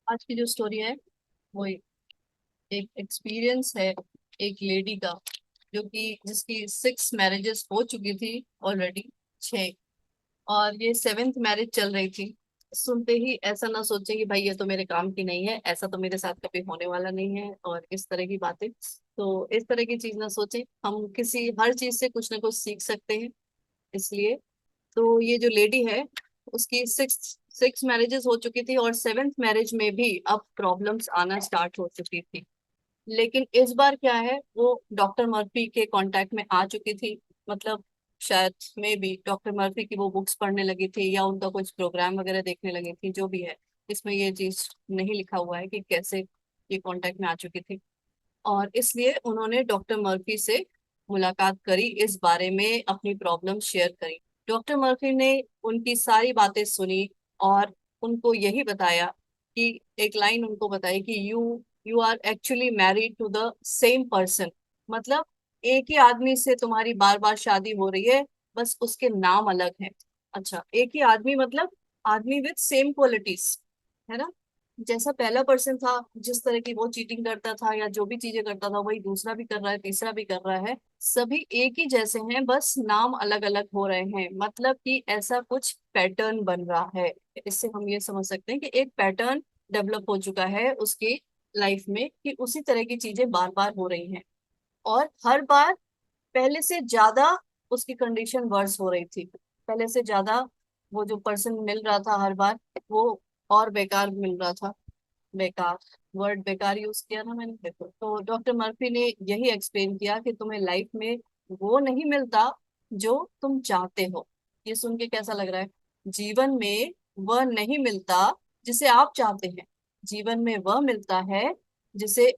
आज की जो स्टोरी है वो एक एक्सपीरियंस है एक लेडी का, जो कि जिसकी 6 मैरिजेस हो चुकी थी ऑलरेडी, 6, और ये 7th मैरिज चल रही थी। सुनते ही ऐसा ना सोचें कि भाई ये तो मेरे काम की नहीं है, ऐसा तो मेरे साथ कभी होने वाला नहीं है, और इस तरह की बातें। तो इस तरह की चीज ना सोचें, हम किसी हर चीज से कुछ ना कुछ सीख सकते हैं। इसलिए तो ये जो लेडी है, उसकी सिक्स मैरिजेस हो चुकी थी, और 7th मैरिज में भी अब प्रॉब्लम्स आना स्टार्ट हो चुकी थी। लेकिन इस बार क्या है, वो डॉक्टर मर्फी के कांटेक्ट में आ चुकी थी। मतलब शायद में भी डॉक्टर मर्फी की वो बुक्स पढ़ने लगी थी, या उनका कुछ प्रोग्राम वगैरह देखने लगी थी, जो भी है। इसमें ये चीज नहीं लिखा हुआ है कि कैसे ये कांटेक्ट में आ चुकी थी। और इसलिए उन्होंने डॉक्टर मर्फी से मुलाकात करी, इस बारे में अपनी प्रॉब्लम शेयर करी। डॉक्टर मर्फी ने उनकी सारी बातें सुनी, और उनको यही बताया कि एक लाइन उनको बताई कि you you are actually married to the same person. मतलब एक ही आदमी से तुम्हारी बार बार शादी हो रही है, बस उसके नाम अलग है। अच्छा, एक ही आदमी मतलब आदमी विद सेम क्वालिटीज, है ना। जैसा पहला पर्सन था, जिस तरह की वो चीटिंग करता था या जो भी चीजें करता था, वही दूसरा भी कर रहा है, तीसरा भी कर रहा है। सभी एक ही जैसे हैं, बस नाम अलग अलग हो रहे हैं। मतलब कि ऐसा कुछ पैटर्न बन रहा है। इससे हम ये समझ सकते हैं कि एक पैटर्न डेवलप हो चुका है उसकी लाइफ में, कि उसी तरह की चीजें बार बार हो रही हैं। और हर बार पहले से ज्यादा उसकी कंडीशन वर्स हो रही थी। पहले से ज्यादा वो जो पर्सन मिल रहा था हर बार, वो और बेकार मिल रहा था। बेकार, वर्ड बेकार यूज किया ना मैंने, देखो। तो डॉक्टर मर्फी ने यही एक्सप्लेन किया कि तुम्हें लाइफ में वो नहीं मिलता जो तुम चाहते हो। ये सुन के कैसा लग रहा है? जीवन में वह नहीं मिलता जिसे आप चाहते हैं। जीवन में वह मिलता है जिसे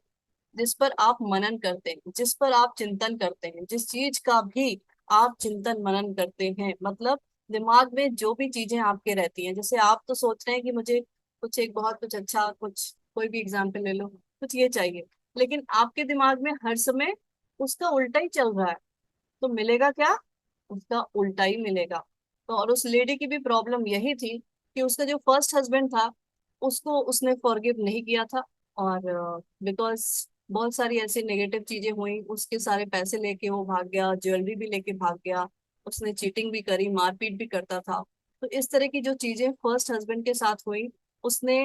जिस पर आप मनन करते हैं, जिस पर आप चिंतन करते हैं, जिस चीज का भी आप चिंतन मनन करते हैं। मतलब दिमाग में जो भी चीजें आपके रहती हैं, जैसे आप तो सोच रहे हैं कि मुझे कुछ एक बहुत कुछ अच्छा, कुछ कोई भी एग्जाम्पल ले लो, कुछ ये चाहिए, लेकिन आपके दिमाग में हर समय उसका उल्टा ही चल रहा है। तो मिलेगा क्या? उसका उल्टा ही मिलेगा। तो और उस लेडी की भी प्रॉब्लम यही थी कि उसका जो फर्स्ट हस्बैंड था, उसको उसने फॉरगिव नहीं किया था। और बिकॉज बहुत सारी ऐसी नेगेटिव चीजें हुई, उसके सारे पैसे लेके वो भाग गया, ज्वेलरी भी लेके भाग गया। उसने चीटिंग भी करी, मारपीट भी करता था। तो इस तरह की जो चीजें फर्स्ट हस्बैंड के साथ हुई, उसने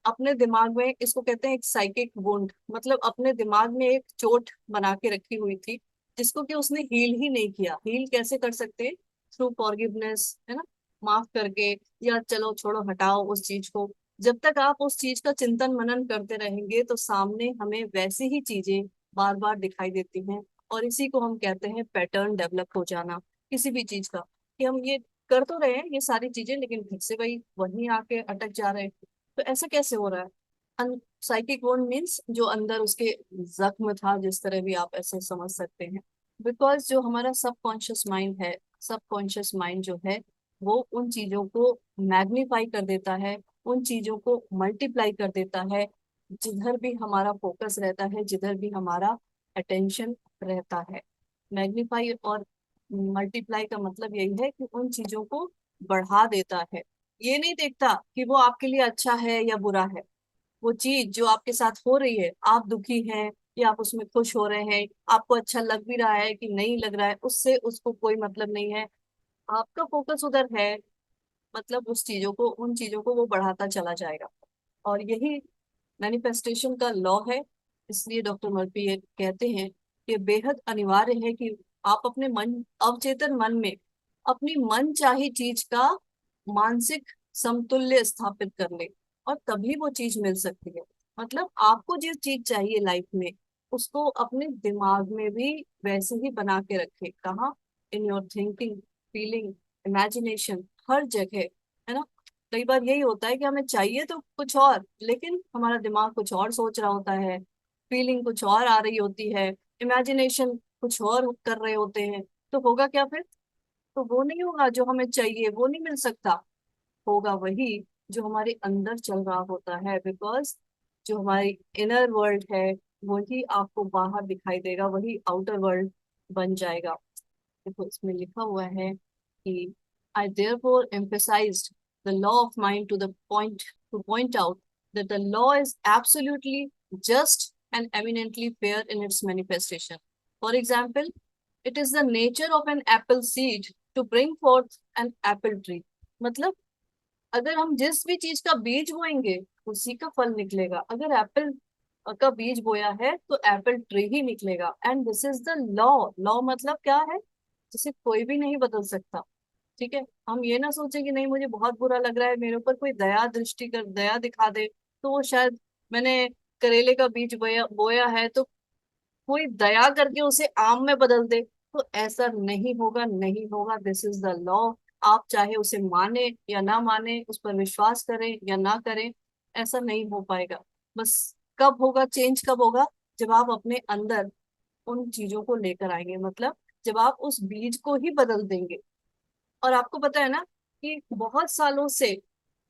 अपने दिमाग में, इसको कहते हैं एक साइकिक वुंड, मतलब अपने दिमाग में एक चोट बना के रखी हुई थी, जिसको कि उसने हील ही नहीं किया। हील कैसे कर सकते हैं? थ्रू फॉरगिवनेस, है ना, माफ करके, या चलो छोड़ो हटाओ उस चीज को। जब तक आप उस चीज का चिंतन मनन करते रहेंगे, तो सामने हमें वैसी ही चीजें बार बार दिखाई देती हैं। और इसी को हम कहते हैं पैटर्न डेवलप हो जाना, किसी भी चीज का। कि हम ये कर तो रहे हैं ये सारी चीजें, लेकिन फिर से वही वहीं आके अटक जा रहे हैं। तो ऐसा कैसे हो रहा है? साइकिक वुंड मीन्स जो अंदर उसके जख्म था, जिस तरह भी आप ऐसे समझ सकते हैं। बिकॉज जो हमारा सबकॉन्शियस माइंड है, सबकॉन्शियस माइंड जो है, वो उन चीजों को मैग्नीफाई कर देता है, उन चीजों को मल्टीप्लाई कर देता है। जिधर भी हमारा फोकस रहता है, जिधर भी हमारा अटेंशन रहता है। मैग्नीफाई और मल्टीप्लाई का मतलब यही है कि उन चीजों को बढ़ा देता है। ये नहीं देखता कि वो आपके लिए अच्छा है या बुरा है। वो चीज जो आपके साथ हो रही है, आप दुखी हैं या आप उसमें खुश हो रहे हैं, आपको अच्छा लग भी रहा है कि नहीं लग रहा है, उससे उसको कोई मतलब नहीं है। आपका फोकस उधर है, मतलब उस चीजों को, उन चीजों को वो बढ़ाता चला जाएगा। और यही मैनिफेस्टेशन का लॉ है। इसलिए डॉक्टर मर्फी ये कहते हैं कि बेहद अनिवार्य है कि आप अपने मन, अवचेतन मन में, अपनी मन चाही चीज का मानसिक समतुल्य स्थापित कर ले, और तभी वो चीज मिल सकती है। मतलब आपको जो चीज चाहिए लाइफ में, उसको अपने दिमाग में भी वैसे ही बना के रखे। कहाँ? In your thinking, feeling, imagination, हर जगह, है ना। कई बार यही होता है कि हमें चाहिए तो कुछ और, लेकिन हमारा दिमाग कुछ और सोच रहा होता है, फीलिंग कुछ और आ रही होती है, इमेजिनेशन कुछ और कर रहे होते हैं। तो होगा क्या फिर? तो वो नहीं होगा जो हमें चाहिए, वो नहीं मिल सकता। होगा वही जो हमारे अंदर चल रहा होता है। बिकॉज जो हमारी इनर वर्ल्ड है, वही आपको बाहर दिखाई देगा, वही आउटर वर्ल्ड बन जाएगा। देखो इसमें लिखा हुआ है कि I therefore emphasized the law of mind to the point to point out that the law is absolutely just and eminently fair in its manifestation. For example, it is the nature of an apple seed to bring forth an apple tree. मतलब अगर हम जिस भी चीज का बीज बोएंगे उसी का फल निकलेगा। अगर एप्पल का बीज बोया है तो एप्पल ट्री ही निकलेगा। And this is the law. Law मतलब क्या है? जिसे कोई भी नहीं बदल सकता। ठीक है, हम ये ना सोचें कि नहीं मुझे बहुत बुरा लग रहा है, मेरे ऊपर कोई दया दृष्टि कर दया दिखा दे तो वो शायद, मैंने करेले का बीज बोया बोया है तो कोई दया करके उसे आम में बदल दे, तो ऐसा नहीं होगा, नहीं होगा। This is the law. आप चाहे उसे माने या ना माने, उस पर विश्वास करें या ना करें, ऐसा नहीं हो पाएगा। बस कब होगा चेंज, कब होगा? जब आप अपने अंदर उन चीजों को लेकर आएंगे, मतलब जब आप उस बीज को ही बदल देंगे। और आपको पता है ना कि बहुत सालों से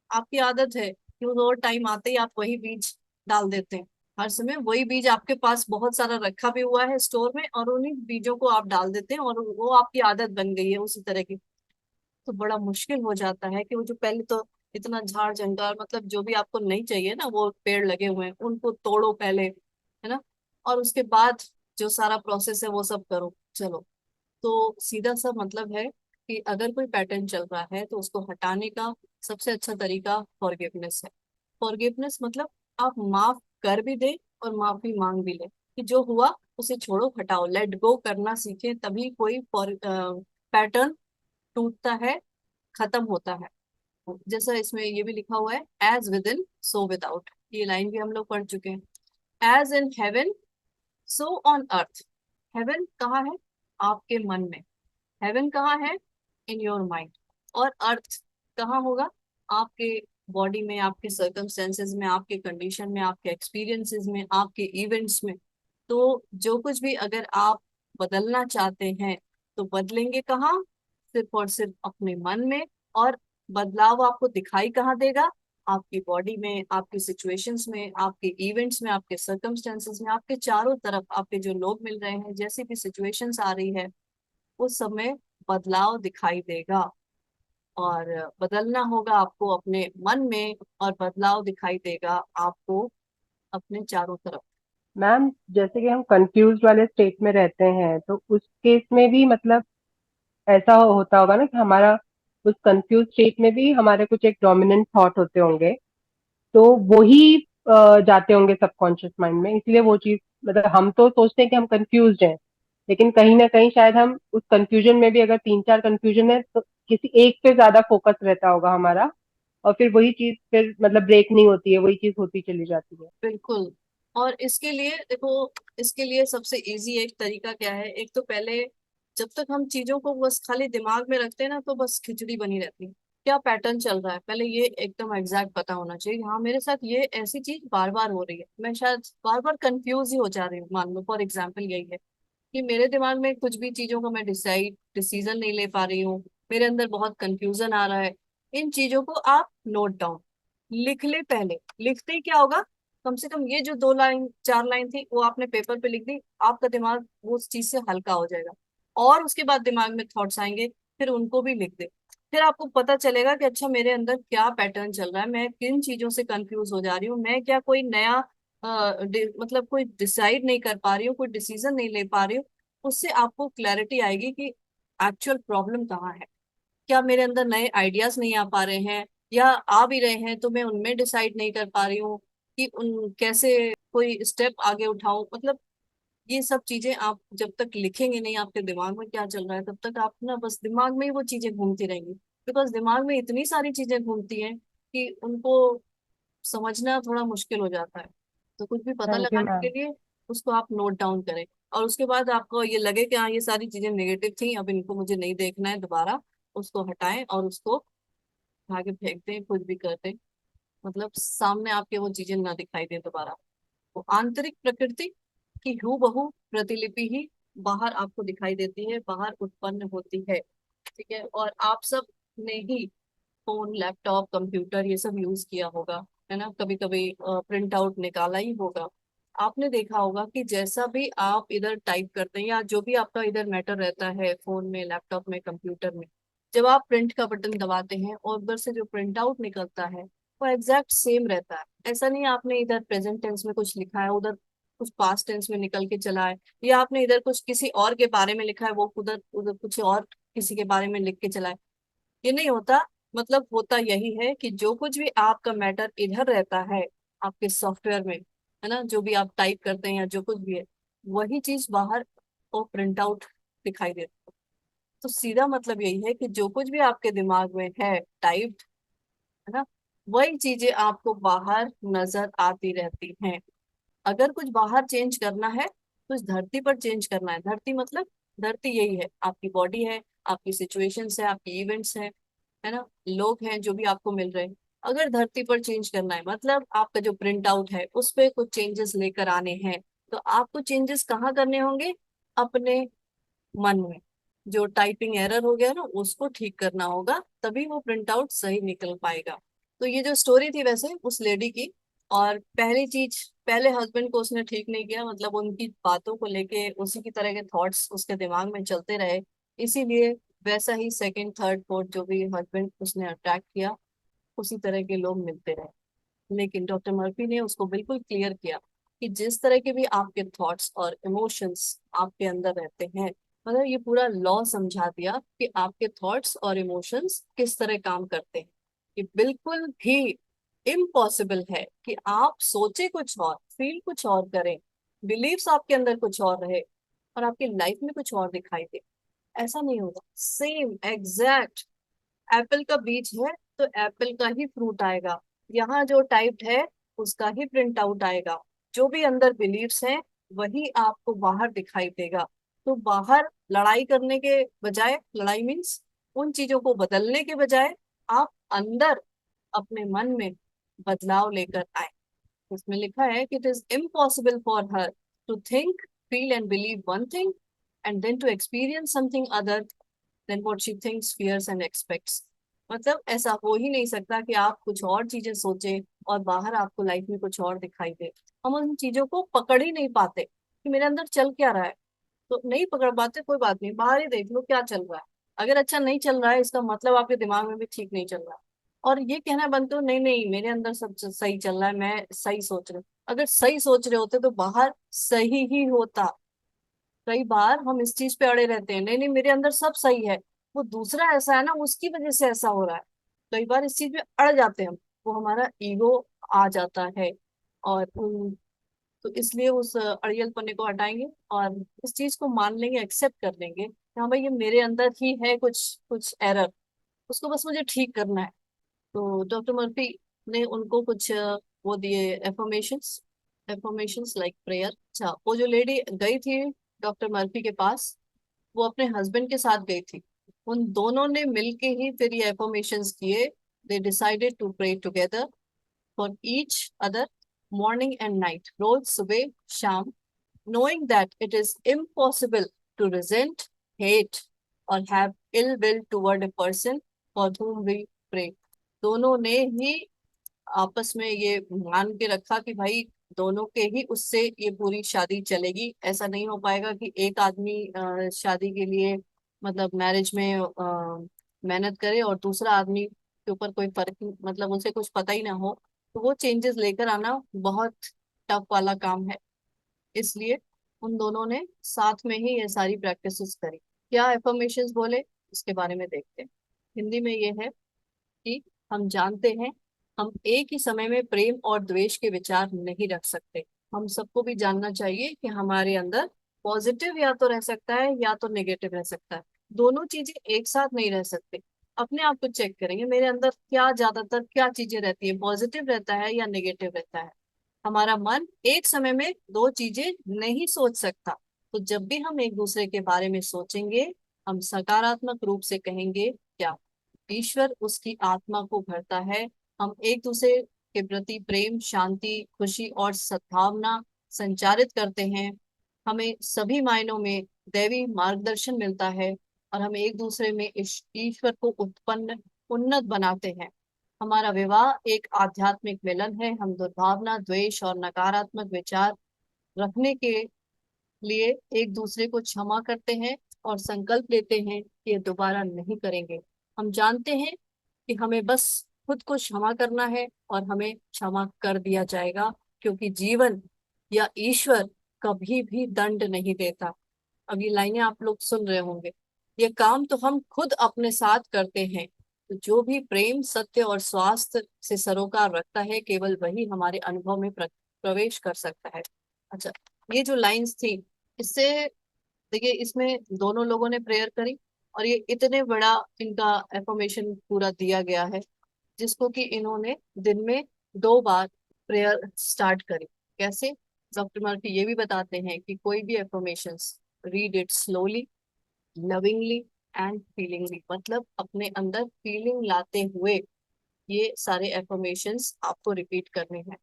आपकी आदत है कि वो टाइम आते ही आप वही बीज डाल देते हैं। हर समय वही बीज आपके पास बहुत सारा रखा भी हुआ है स्टोर में, और उन्हीं बीजों को आप डाल देते हैं और वो आपकी आदत बन गई है उसी तरह की। तो बड़ा मुश्किल हो जाता है कि वो जो पहले तो इतना झाड़ जंगल, मतलब जो भी आपको नहीं चाहिए ना वो पेड़ लगे हुए हैं उनको तोड़ो पहले, है ना, और उसके बाद जो सारा प्रोसेस है वो सब करो। चलो, तो सीधा सा मतलब है कि अगर कोई पैटर्न चल रहा है तो उसको हटाने का सबसे अच्छा तरीका फॉरगिवनेस है। फॉरगिवनेस मतलब आप माफ कर भी दें और माफी मांग भी लें कि जो हुआ उसे छोड़ो, हटाओ, लेट गो करना सीखें, तभी कोई पैटर्न टूटता है, खत्म होता है। जैसा इसमें ये भी लिखा हुआ है, as within so without, ये लाइन भी हम लोग पढ़ चुके हैं। As in heaven so on earth. Heaven कहाँ है? आपके मन में। हेवन कहाँ है? In your mind. और अर्थ कहाँ होगा? आपके बॉडी में, आपके सर्कमस्टेंसेस में, आपके कंडीशन में, आपके एक्सपीरियंसेस में, आपके इवेंट्स में। तो जो कुछ भी अगर आप बदलना चाहते हैं तो बदलेंगे कहाँ? सिर्फ और सिर्फ अपने मन में। और बदलाव आपको दिखाई कहाँ देगा? आपकी बॉडी में, आपकी सिचुएशंस में, आपके इवेंट्स में, आपके सर्कमस्टेंसेस में, आपके चारों तरफ आपके जो लोग मिल रहे हैं, जैसी भी सिचुएशंस आ रही है उस समय बदलाव दिखाई देगा। और बदलना होगा आपको अपने मन में, और बदलाव दिखाई देगा आपको अपने चारों तरफ। मैम, जैसे कि हम कंफ्यूज वाले स्टेट में रहते हैं तो उस केस में भी मतलब ऐसा होता होगा ना कि हमारा उस कंफ्यूज स्टेट में भी हमारे कुछ एक डोमिनेंट थॉट होते होंगे, तो वही जाते होंगे सबकॉन्शियस माइंड में, इसलिए वो चीज मतलब हम तो सोचते हैं कि हम कंफ्यूज हैं, लेकिन कहीं ना कहीं शायद हम उस कंफ्यूजन में भी अगर तीन चार कंफ्यूजन है तो किसी एक पे ज्यादा फोकस रहता होगा हमारा, और फिर वही चीज फिर मतलब ब्रेक नहीं होती है, वही चीज होती चली जाती है। बिल्कुल। और इसके लिए देखो, इसके लिए सबसे इजी एक तरीका क्या है? एक तो पहले, जब तक हम चीजों को बस खाली दिमाग में रखते हैं ना तो बस खिचड़ी बनी रहती है। क्या पैटर्न चल रहा है पहले ये एकदम एग्जैक्ट पता होना चाहिए। हाँ, मेरे साथ ये ऐसी चीज बार बार हो रही है, मैं शायद बार बार कंफ्यूज ही हो जा रही हूँ। मान लो फॉर एग्जाम्पल यही है कि मेरे दिमाग में कुछ भी चीजों का मैं डिसीजन नहीं ले पा रही हूँ, मेरे अंदर बहुत कंफ्यूजन आ रहा है। इन चीजों को आप नोट डाउन लिख ले। पहले लिखते ही क्या होगा, कम से कम ये जो 2 लाइन 4 लाइन थी वो आपने पेपर पे लिख दी, आपका दिमाग वो उस चीज से हल्का हो जाएगा। और उसके बाद दिमाग में थॉट्स आएंगे, फिर उनको भी लिख दे। फिर आपको पता चलेगा कि अच्छा मेरे अंदर क्या पैटर्न चल रहा है, मैं किन चीजों से कंफ्यूज हो जा रही हूँ, मैं क्या कोई नया मतलब कोई डिसाइड नहीं कर पा रही हूँ, कोई डिसीजन नहीं ले पा रही हूँ। उससे आपको क्लैरिटी आएगी कि एक्चुअल प्रॉब्लम कहाँ है। क्या मेरे अंदर नए आइडियाज नहीं आ पा रहे हैं, या आ भी रहे हैं तो मैं उनमें डिसाइड नहीं कर पा रही हूँ कि उन कैसे कोई स्टेप आगे उठाऊं। मतलब ये सब चीजें आप जब तक लिखेंगे नहीं आपके दिमाग में क्या चल रहा है, तब तक आप ना बस दिमाग में ही वो चीजें घूमती रहेंगी। बिकॉज दिमाग में इतनी सारी चीजें घूमती हैं कि उनको समझना थोड़ा मुश्किल हो जाता है। तो कुछ भी पता थैंक यू लगाने के मैम। लिए उसको आप नोट डाउन करें। और उसके बाद आपको ये लगे कि हाँ ये सारी चीजें नेगेटिव थी, अब इनको मुझे नहीं देखना है दोबारा, उसको हटाएं और उसको आगे फेंक दें, कुछ भी कर दें। मतलब सामने आपके वो चीजें ना दिखाई दें दोबारा। तो आंतरिक प्रकृति की हूबहू प्रतिलिपि ही बाहर आपको दिखाई देती है, बाहर उत्पन्न होती है। ठीक है, और आप सब ने ही फोन, लैपटॉप, कंप्यूटर ये सब यूज किया होगा, है ना, कभी कभी प्रिंट आउट निकाला ही होगा। आपने देखा होगा कि जैसा भी आप इधर टाइप करते हैं या जो भी आपका इधर मैटर रहता है फोन में, लैपटॉप में, कंप्यूटर में, जब आप प्रिंट का बटन दबाते हैं और उधर से जो प्रिंट आउट निकलता है वो एग्जैक्ट सेम रहता है। ऐसा नहीं आपने इधर प्रेजेंट टेंस में कुछ लिखा है, उधर कुछ पास्ट टेंस में निकल के चला है, या आपने इधर कुछ किसी और के बारे में लिखा है, वो उधर उधर कुछ और किसी के बारे में लिख के चला है। ये नहीं होता। मतलब होता यही है कि जो कुछ भी आपका मैटर इधर रहता है आपके सॉफ्टवेयर में, है ना, जो भी आप टाइप करते हैं या जो कुछ भी है, वही चीज बाहर वो प्रिंट आउट दिखाई देता है। तो सीधा मतलब यही है कि जो कुछ भी आपके दिमाग में है टाइप्ड, है ना, वही चीजें आपको बाहर नजर आती रहती हैं। अगर कुछ बाहर चेंज करना है तो इस धरती पर चेंज करना है। धरती मतलब, धरती यही है, आपकी बॉडी है, आपकी सिचुएशंस है, आपकी इवेंट्स है ना, लोग हैं जो भी आपको मिल रहे हैं। अगर धरती पर चेंज करना है मतलब आपका जो प्रिंट आउट है उस पे कुछ चेंजेस लेकर आने हैं, तो आपको चेंजेस कहाँ करने होंगे? अपने मन में। जो टाइपिंग एरर हो गया ना उसको ठीक करना होगा, तभी वो प्रिंट आउट सही निकल पाएगा। तो ये जो स्टोरी थी वैसे उस लेडी की, और पहली चीज, पहले हस्बैंड को उसने ठीक नहीं किया, मतलब उनकी बातों को लेके उसी की तरह के थॉट्स उसके दिमाग में चलते रहे, इसीलिए वैसा ही सेकंड थर्ड फोर्थ जो भी हस्बैंड उसने अट्रैक्ट किया, उसी तरह के लोग मिलते रहे। लेकिन डॉक्टर मर्फी ने उसको बिल्कुल क्लियर किया कि जिस तरह के भी आपके थॉट्स और इमोशंस आपके अंदर रहते हैं, मतलब ये पूरा लॉ समझा दिया कि आपके थॉट्स और इमोशंस किस तरह काम करते हैं। कि बिल्कुल भी इम्पॉसिबल है कि आप सोचे कुछ और, फील कुछ और करें, बिलीव्स आपके अंदर कुछ और रहे और आपकी लाइफ में कुछ और दिखाई दे। ऐसा नहीं होगा। सेम एग्जैक्ट एप्पल का बीज है तो एप्पल का ही फ्रूट आएगा। यहाँ जो टाइप्ड है उसका ही प्रिंट आउट आएगा। जो भी अंदर बिलीव्स हैं वही आपको बाहर दिखाई देगा। तो बाहर लड़ाई करने के बजाय, लड़ाई मीन्स उन चीजों को बदलने के बजाय, आप अंदर अपने मन में बदलाव लेकर आए। उसमें लिखा है कि it is impossible for her to think, feel and believe one thing and then to experience something other than what she thinks, fears and expects. मतलब ऐसा हो ही नहीं सकता कि आप कुछ और चीजें सोचें और बाहर आपको लाइफ में कुछ और दिखाई दे। हम उन चीजों को पकड़ ही नहीं पाते कि मेरे अंदर चल क्या रहा है। तो नहीं पकड़ पाते, कोई बात नहीं, बाहर ही देख लो क्या चल रहा है। अगर अच्छा नहीं चल रहा है इसका मतलब आपके दिमाग में भी ठीक नहीं चल रहा है। और ये कहना बंद करो, नहीं नहीं मेरे अंदर सब सही चल रहा है, मैं सही सोच रहा हूँ। अगर सही सोच रहे होते तो बाहर सही ही होता। कई बार हम इस चीज पे अड़े रहते हैं, नहीं नहीं मेरे अंदर सब सही है, वो दूसरा ऐसा है ना उसकी वजह से ऐसा हो रहा है। कई बार इस चीज में अड़ जाते हैं हम, वो हमारा ईगो आ जाता है। और तो इसलिए उस अड़ियल पन्ने को हटाएंगे और इस चीज को मान लेंगे, एक्सेप्ट कर लेंगे कि हाँ भाई ये मेरे अंदर ही है कुछ कुछ एरर, उसको बस मुझे ठीक करना है। तो डॉक्टर मर्फी ने उनको कुछ वो दिए एफर्मेशंस, एफर्मेशंस लाइक प्रेयर। अच्छा, वो जो लेडी गई थी डॉक्टर मर्फी के पास, वो अपने हस्बैंड के साथ गई थी। उन दोनों ने मिलके ही फिर ये एफर्मेशंस किए। They decided to pray together for each other, morning and night, रोज सुबह शाम, knowing that it is impossible to resent, hate, or have ill will toward a person for whom we pray। दोनों ने ही आपस में ये मान के रखा कि भाई दोनों के ही उससे ये पूरी शादी चलेगी। ऐसा नहीं हो पाएगा कि एक आदमी शादी के लिए, मतलब मैरिज में मेहनत करे और दूसरा आदमी के ऊपर कोई फर्क मतलब उसे कुछ पता ही ना हो। तो वो चेंजेस लेकर आना बहुत टफ वाला काम है। इसलिए उन दोनों ने साथ में ही ये सारी प्रैक्टिसेस करी। क्या एफर्मेशंस बोले इसके बारे में देखते हैं। हिंदी में ये है कि हम जानते हैं हम एक ही समय में प्रेम और द्वेष के विचार नहीं रख सकते। हम सबको भी जानना चाहिए कि हमारे अंदर पॉजिटिव या तो रह सकता है या तो नेगेटिव रह सकता है। दोनों चीजें एक साथ नहीं रह सकते। अपने आप को चेक करेंगे मेरे अंदर क्या ज्यादातर क्या चीजें रहती है, पॉजिटिव रहता है या नेगेटिव रहता है। हमारा मन एक समय में दो चीजें नहीं सोच सकता। तो जब भी हम एक दूसरे के बारे में सोचेंगे, हम सकारात्मक रूप से कहेंगे क्या, ईश्वर उसकी आत्मा को भरता है। हम एक दूसरे के प्रति प्रेम, शांति, खुशी और सद्भावना संचारित करते हैं। हमें सभी मायनों में दैवी मार्गदर्शन मिलता है और हम एक दूसरे में ईश्वर को उत्पन्न उन्नत बनाते हैं। हमारा विवाह एक आध्यात्मिक मिलन है। हम दुर्भावना, द्वेष और नकारात्मक विचार रखने के लिए एक दूसरे को क्षमा करते हैं और संकल्प लेते हैं कि ये दोबारा नहीं करेंगे। हम जानते हैं कि हमें बस खुद को क्षमा करना है और हमें क्षमा कर दिया जाएगा, क्योंकि जीवन या ईश्वर कभी भी दंड नहीं देता। अब ये लाइनें आप लोग सुन रहे होंगे। ये काम तो हम खुद अपने साथ करते हैं, तो जो भी प्रेम, सत्य और स्वास्थ्य से सरोकार रखता है, केवल वही हमारे अनुभव में प्रवेश कर सकता है। अच्छा, ये जो लाइंस थी, इससे देखिए, इसमें दोनों लोगों ने प्रेयर करी और ये इतने बड़ा इनका एफर्मेशन पूरा दिया गया है, जिसको कि इन्होंने दिन में 2 बार प्रेयर स्टार्ट करी। कैसे? डॉक्टर मर्फी ये भी बताते हैं कि कोई भी affirmations, read it slowly, lovingly and feelingly, मतलब अपने अंदर फीलिंग लाते हुए ये सारे एफर्मेशंस आपको रिपीट करने हैं।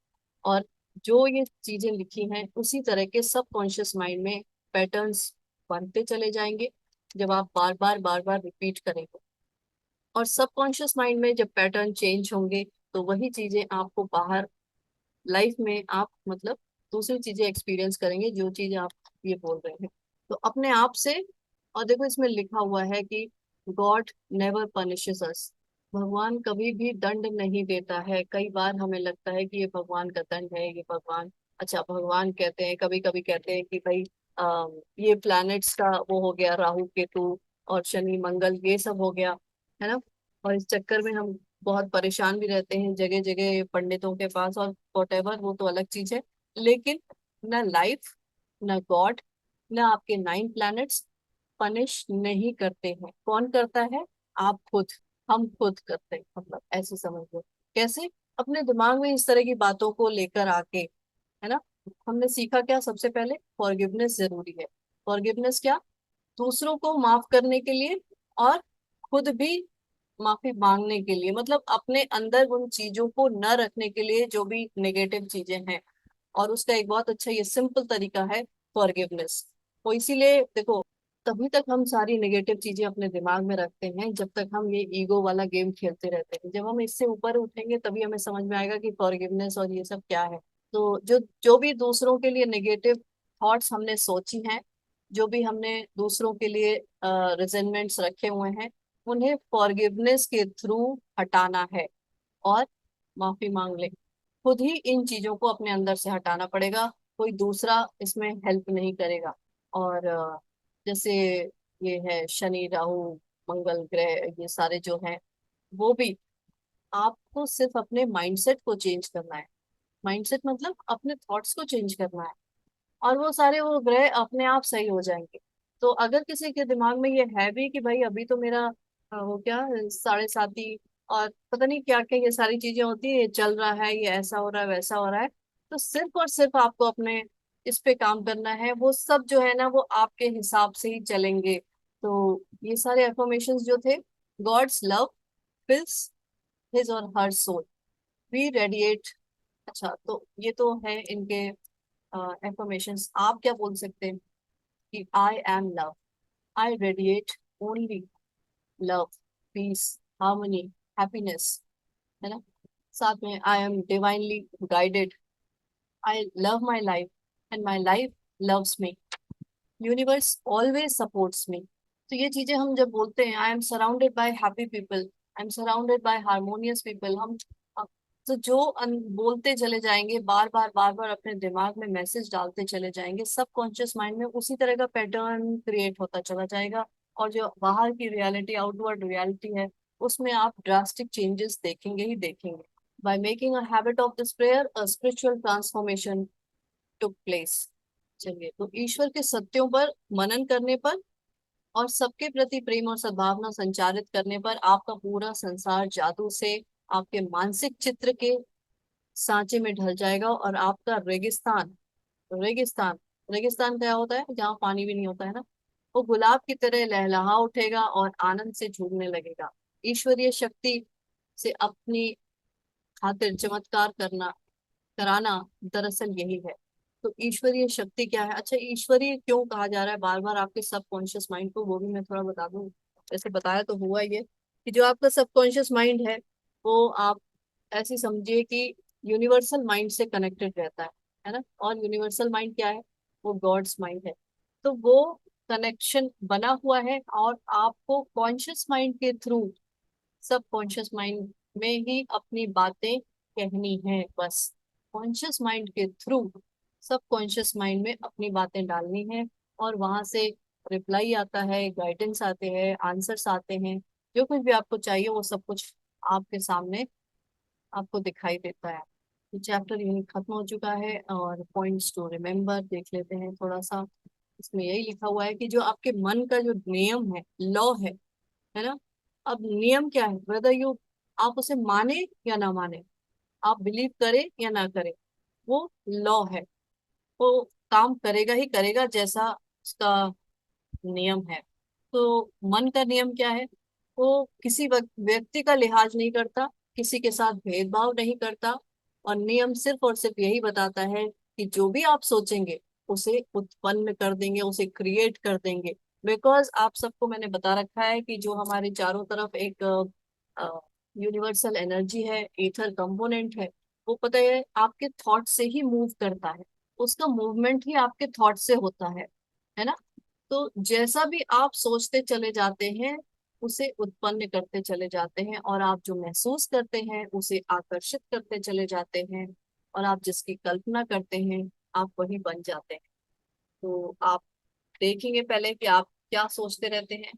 और जो ये चीजें लिखी हैं, उसी तरह के सबकॉन्शियस माइंड में पैटर्न्स बनते चले जाएंगे जब आप बार बार रिपीट करेंगे। और सबकॉन्शियस माइंड में जब पैटर्न चेंज होंगे, तो वही चीजें आपको बाहर लाइफ में आप मतलब दूसरी चीजें एक्सपीरियंस करेंगे, जो चीज आप ये बोल रहे हैं। तो अपने आप से, और देखो इसमें लिखा हुआ है कि गॉड नेवर पनिशेस अस, भगवान कभी भी दंड नहीं देता है। कई बार हमें लगता है कि ये भगवान का दंड है, ये भगवान, अच्छा भगवान कहते हैं, कभी कभी कहते हैं कि भाई ये प्लैनेट्स का वो हो गया, राहु केतु और शनि मंगल ये सब हो गया, है ना। और इस चक्कर में हम बहुत परेशान भी रहते हैं जगह जगह पंडितों के पास और वॉटेवर, वो तो अलग चीज है। लेकिन न लाइफ, न गॉड, न आपके 9 प्लैनेट्स पनिश नहीं करते हैं। कौन करता है? आप खुद, हम खुद करते हैं, मतलब ऐसे समझ लो। कैसे? अपने दिमाग में इस तरह की बातों को लेकर आके, है ना। हमने सीखा क्या? सबसे पहले फॉरगिवनेस जरूरी है। फॉरगिवनेस क्या? दूसरों को माफ करने के लिए और खुद भी माफी मांगने के लिए, मतलब अपने अंदर उन चीजों को न रखने के लिए जो भी नेगेटिव चीजें हैं। और उसका एक बहुत अच्छा ये सिंपल तरीका है, फॉरगिवनेस। तो इसीलिए देखो, तभी तक हम सारी नेगेटिव चीजें अपने दिमाग में रखते हैं जब तक हम ये ईगो वाला गेम खेलते रहते हैं। जब हम इससे ऊपर उठेंगे तभी हमें समझ में आएगा कि फॉरगिवनेस और ये सब क्या है। तो जो जो भी दूसरों के लिए नेगेटिव थॉट्स हमने सोची हैं, जो भी हमने दूसरों के लिए रिजेंटमेंट्स रखे हुए हैं, उन्हें फॉरगिवनेस के थ्रू हटाना है और माफी मांग ले। खुद ही इन चीजों को अपने अंदर से हटाना पड़ेगा, कोई दूसरा इसमें हेल्प नहीं करेगा। और जैसे ये है शनि राहु मंगल ग्रह, ये सारे जो हैं, वो भी आपको सिर्फ अपने माइंडसेट को चेंज करना है। माइंडसेट मतलब अपने थॉट्स को चेंज करना है, और वो सारे वो ग्रह अपने आप सही हो जाएंगे। तो अगर किसी के दिमाग में ये है भी कि भाई अभी तो मेरा वो क्या, साढ़े साथी और पता नहीं क्या क्या ये सारी चीजें होती है, ये चल रहा है, ये ऐसा हो रहा है, वैसा हो रहा है, तो सिर्फ और सिर्फ आपको अपने इस पे काम करना है। वो सब जो है ना, वो आपके हिसाब से ही चलेंगे। तो ये सारे अफर्मेशंस जो थे, गॉड्स लव फिल्स हिज और हर सोल, वी रेडिएट। अच्छा, तो ये तो है इनके एफर्मेशंस। आप क्या बोल सकते हैं? कि I am love, I radiate only love, peace, harmony, happiness, है ना। साथ में I am divinely guided, I love my life and my life loves me, universe always supports me. तो ये चीजें हम जब बोलते हैं, I am surrounded by happy people, I am surrounded by harmonious people, हम तो जो बोलते चले जाएंगे, बार बार अपने दिमाग में मैसेज डालते चले जाएंगे, सबकॉन्शियस माइंड में उसी तरह का पैटर्न क्रिएट होता चला जाएगा। और जो बाहर की रियलिटी, आउटवर्ड रियलिटी है, उसमें आप ड्रास्टिक चेंजेस देखेंगे ही देखेंगे। By making a habit of this prayer, a spiritual transformation took place. चलिए, तो ईश्वर के सत्यों पर मनन करने पर और सबके प्रति प्रेम और सद्भावना संचारित करने पर आपका पूरा संसार जादू से आपके मानसिक चित्र के सांचे में ढल जाएगा, और आपका रेगिस्तान, रेगिस्तान, रेगिस्तान क्या होता है? जहाँ पानी भी नहीं होता है ना, वो गुलाब की तरह लहलहा उठेगा और आनंद से झूमने लगेगा। ईश्वरीय शक्ति से अपनी खातिर चमत्कार करना, कराना, दरअसल यही है। तो ईश्वरीय शक्ति क्या है? अच्छा, ईश्वरीय क्यों कहा जा रहा है बार बार आपके सबकॉन्शियस माइंड को, वो भी मैं थोड़ा बता दूं। जैसे बताया तो हुआ ये कि जो आपका सबकॉन्शियस माइंड वो आप ऐसे समझिए कि यूनिवर्सल माइंड से कनेक्टेड रहता है ना। और यूनिवर्सल माइंड क्या है? वो गॉड्स माइंड है। तो वो कनेक्शन बना हुआ है, और आपको कॉन्शियस माइंड के थ्रू सब कॉन्शियस माइंड में ही अपनी बातें कहनी है बस। कॉन्शियस माइंड के थ्रू सब कॉन्शियस माइंड में अपनी बातें डालनी है, और वहां से रिप्लाई आता है, गाइडेंस आते हैं, आंसर्स आते हैं, जो कुछ भी आपको चाहिए वो सब कुछ आपके सामने आपको दिखाई देता है। तो चैप्टर यही खत्म हो चुका है, और पॉइंट्स टू रिमेम्बर देख लेते हैं थोड़ा सा। इसमें यही लिखा हुआ है कि जो आपके मन का जो नियम है, लॉ है ना। अब नियम क्या है, वेदर यू आप उसे माने या ना माने, आप बिलीव करें या ना करें, वो लॉ है, वो काम करेगा ही करेगा जैसा उसका नियम है। तो मन का नियम क्या है, वो किसी व्यक्ति का लिहाज नहीं करता, किसी के साथ भेदभाव नहीं करता, और नियम सिर्फ और सिर्फ यही बताता है कि जो भी आप सोचेंगे उसे उत्पन्न कर देंगे, उसे क्रिएट कर देंगे। बिकॉज आप सबको मैंने बता रखा है कि जो हमारे चारों तरफ एक यूनिवर्सल एनर्जी है, ईथर कंपोनेंट है, वो पता है आपके थॉट से ही मूव करता है, उसका मूवमेंट ही आपके थॉट से होता है ना। तो जैसा भी आप सोचते चले जाते हैं उसे उत्पन्न करते चले जाते हैं, और आप जो महसूस करते हैं उसे आकर्षित करते चले जाते हैं, और आप जिसकी कल्पना करते हैं आप वही बन जाते हैं। तो आप देखेंगे पहले कि आप क्या सोचते रहते हैं,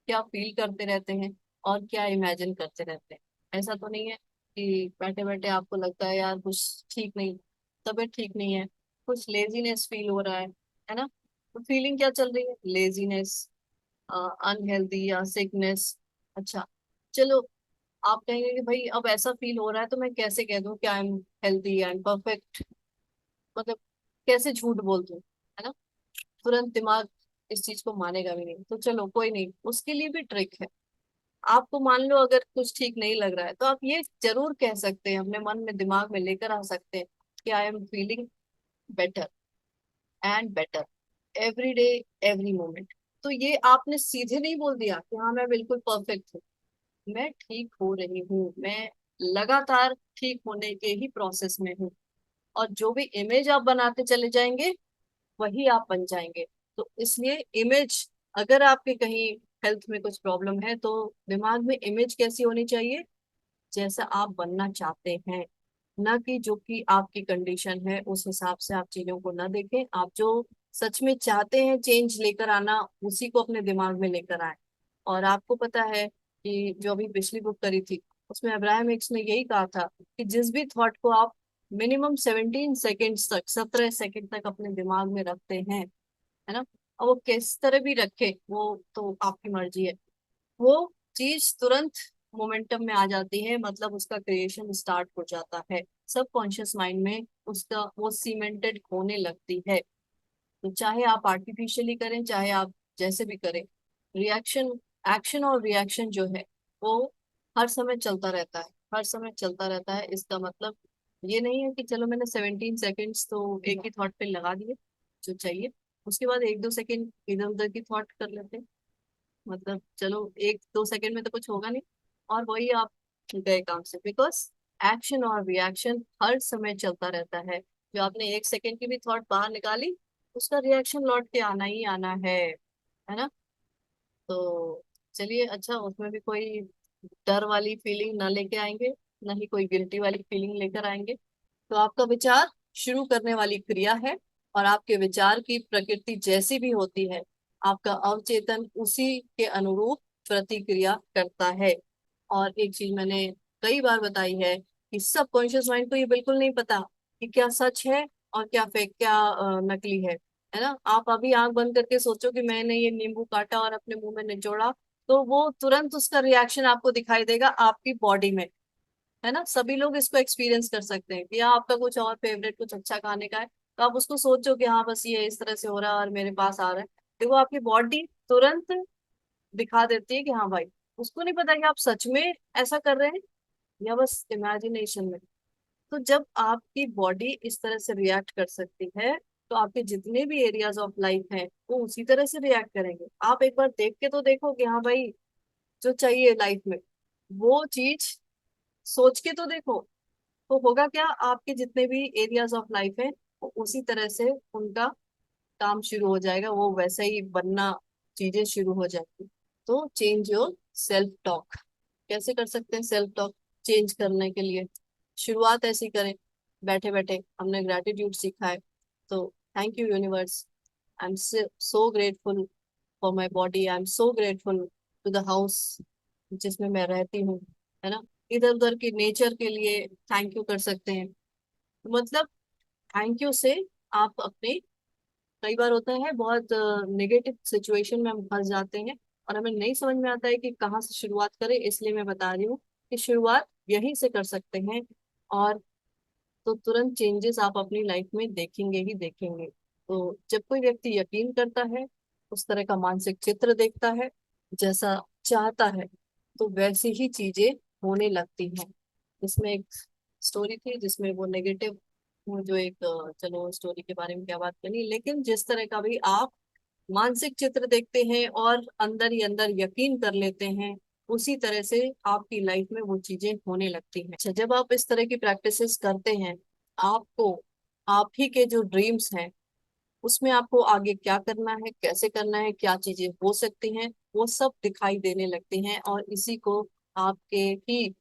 क्या फील करते रहते हैं, और क्या इमेजिन करते रहते हैं। ऐसा तो नहीं है कि बैठे बैठे आपको लगता है यार कुछ ठीक नहीं, तबीयत ठीक नहीं है, कुछ लेजीनेस फील हो रहा है ना। तो फीलिंग क्या चल रही है, लेजीनेस, अनहेल्दी या सिकनेस। अच्छा, चलो, आप कहेंगे कि भाई अब ऐसा फील हो रहा है तो मैं कैसे कह दूं कि I am healthy, I am perfect, मतलब कैसे झूठ बोल दूं, है ना। तुरंत दिमाग इस चीज को मानेगा भी नहीं। तो चलो कोई नहीं, उसके लिए भी ट्रिक है। आपको मान लो अगर कुछ ठीक नहीं लग रहा है तो आप ये जरूर कह सकते हैं, अपने मन में दिमाग में लेकर आ सकते हैं कि I am feeling better and better every day, every moment. तो ये आपने सीधे नहीं बोल दिया कि हाँ मैं बिल्कुल परफेक्ट हूँ, मैं ठीक हो रही हूँ, मैं लगातार ठीक होने के ही प्रोसेस में हूँ। और जो भी इमेज आप बनाते चले जाएंगे वही आप बन जाएंगे। तो इसलिए इमेज, अगर आपके कहीं हेल्थ में कुछ प्रॉब्लम है तो दिमाग में इमेज कैसी होनी चाहिए, जैसा आप बनना चाहते हैं, ना कि जो कि आपकी कंडीशन है उस हिसाब से आप चीजों को ना देखें। आप जो सच में चाहते हैं चेंज लेकर आना, उसी को अपने दिमाग में लेकर आए। और आपको पता है कि जो अभी पिछली बुक करी थी उसमें अब्राहम हिक्स ने यही कहा था कि जिस भी थॉट को आप मिनिमम 17 सेकेंड्स तक, 17 सेकेंड तक अपने दिमाग में रखते हैं, है ना, और वो किस तरह भी रखे वो तो आपकी मर्जी है, वो चीज तुरंत मोमेंटम में आ जाती है, मतलब उसका क्रिएशन स्टार्ट हो जाता है सब कॉन्शियस माइंड में, उसका वो सीमेंटेड होने लगती है। तो चाहे आप आर्टिफिशियली करें, चाहे आप जैसे भी करें, रिएक्शन, एक्शन और रिएक्शन जो है वो हर समय चलता रहता है, हर समय चलता रहता है। इसका मतलब ये नहीं है कि चलो मैंने 17 सेकेंड्स तो एक ही थॉट पे लगा दिए जो चाहिए, उसके बाद 1-2 सेकेंड इधर उधर की थॉट कर लेते हैं, मतलब चलो 1-2 सेकेंड में तो कुछ होगा नहीं, और वही आप गए काम से। बिकॉज एक्शन और रिएक्शन हर समय चलता रहता है। जो आपने 1 सेकेंड की भी थॉट बाहर निकाली, उसका रिएक्शन लौट के आना ही आना है ना। तो चलिए, अच्छा, उसमें भी कोई डर वाली फीलिंग ना लेके आएंगे, ना ही कोई गिल्टी वाली फीलिंग लेकर आएंगे। तो आपका विचार शुरू करने वाली क्रिया है, और आपके विचार की प्रकृति जैसी भी होती है, आपका अवचेतन उसी के अनुरूप प्रतिक्रिया करता है। और एक चीज मैंने कई बार बताई है कि सबकॉन्शियस माइंड को ये बिल्कुल नहीं पता कि क्या सच है और क्या फेक, क्या नकली है ना। आप अभी आंख बंद करके सोचो कि मैंने ये नींबू काटा और अपने मुंह में निचोड़ा, तो वो तुरंत उसका रिएक्शन आपको दिखाई देगा आपकी बॉडी में, है ना। सभी लोग इसको एक्सपीरियंस कर सकते हैं कि हाँ, आपका कुछ और फेवरेट कुछ अच्छा खाने का है, तो आप उसको सोचो कि हाँ बस ये इस तरह से हो रहा है और मेरे पास आ रहा है, देखो आपकी बॉडी तुरंत दिखा देती है कि हाँ भाई। उसको नहीं पता कि आप सच में ऐसा कर रहे हैं या बस इमेजिनेशन में। तो जब आपकी बॉडी इस तरह से रिएक्ट कर सकती है, तो आपके जितने भी एरियाज ऑफ लाइफ हैं वो उसी तरह से रिएक्ट करेंगे। आप एक बार देख के तो देखो कि हाँ भाई, जो चाहिए लाइफ में वो चीज सोच के तो देखो, तो होगा क्या, आपके जितने भी एरियाज ऑफ लाइफ है वो उसी तरह से उनका काम शुरू हो जाएगा, वो वैसे ही बनना, चीजें शुरू हो जाएगी। तो चेंज योर सेल्फ टॉक। कैसे कर सकते हैं सेल्फ टॉक, चेंज करने के लिए शुरुआत ऐसी करें। बैठे बैठे हमने ग्रेटिट्यूड सीखा है, तो thank you universe, I am so grateful for my body, I am so grateful to the house जिसमें मैं रहती हूँ, है ना। इधर उधर के नेचर के लिए थैंक यू कर सकते हैं। मतलब थैंक यू से आप अपने, कई बार होता है बहुत नेगेटिव सिचुएशन में हम फंस जाते हैं और हमें नहीं समझ में आता है कि कहाँ से शुरुआत करें, इसलिए मैं बता रही हूँ कि शुरुआत यहीं से कर सकते हैं। और तो तुरंत चेंजेस आप अपनी लाइफ में देखेंगे ही देखेंगे। तो जब कोई व्यक्ति यकीन करता है, उस तरह का मानसिक चित्र देखता है, जैसा चाहता है, तो वैसी ही चीजें होने लगती हैं। इसमें एक स्टोरी थी जिसमें वो नेगेटिव, वो जो एक चलो स्टोरी के बारे में क्या बात करनी, लेकिन जिस तरह का भी आप मानसिक चित्र देखते हैं और अंदर ही अंदर यकीन कर लेते हैं, उसी तरह से आपकी लाइफ में वो चीजें होने लगती हैं। अच्छा, जब आप इस तरह की प्रैक्टिसेस करते हैं, आपको आप ही के जो ड्रीम्स हैं उसमें आपको आगे क्या करना है, कैसे करना है, क्या चीजें हो सकती हैं, वो सब दिखाई देने लगती हैं। और इसी को आपके ही,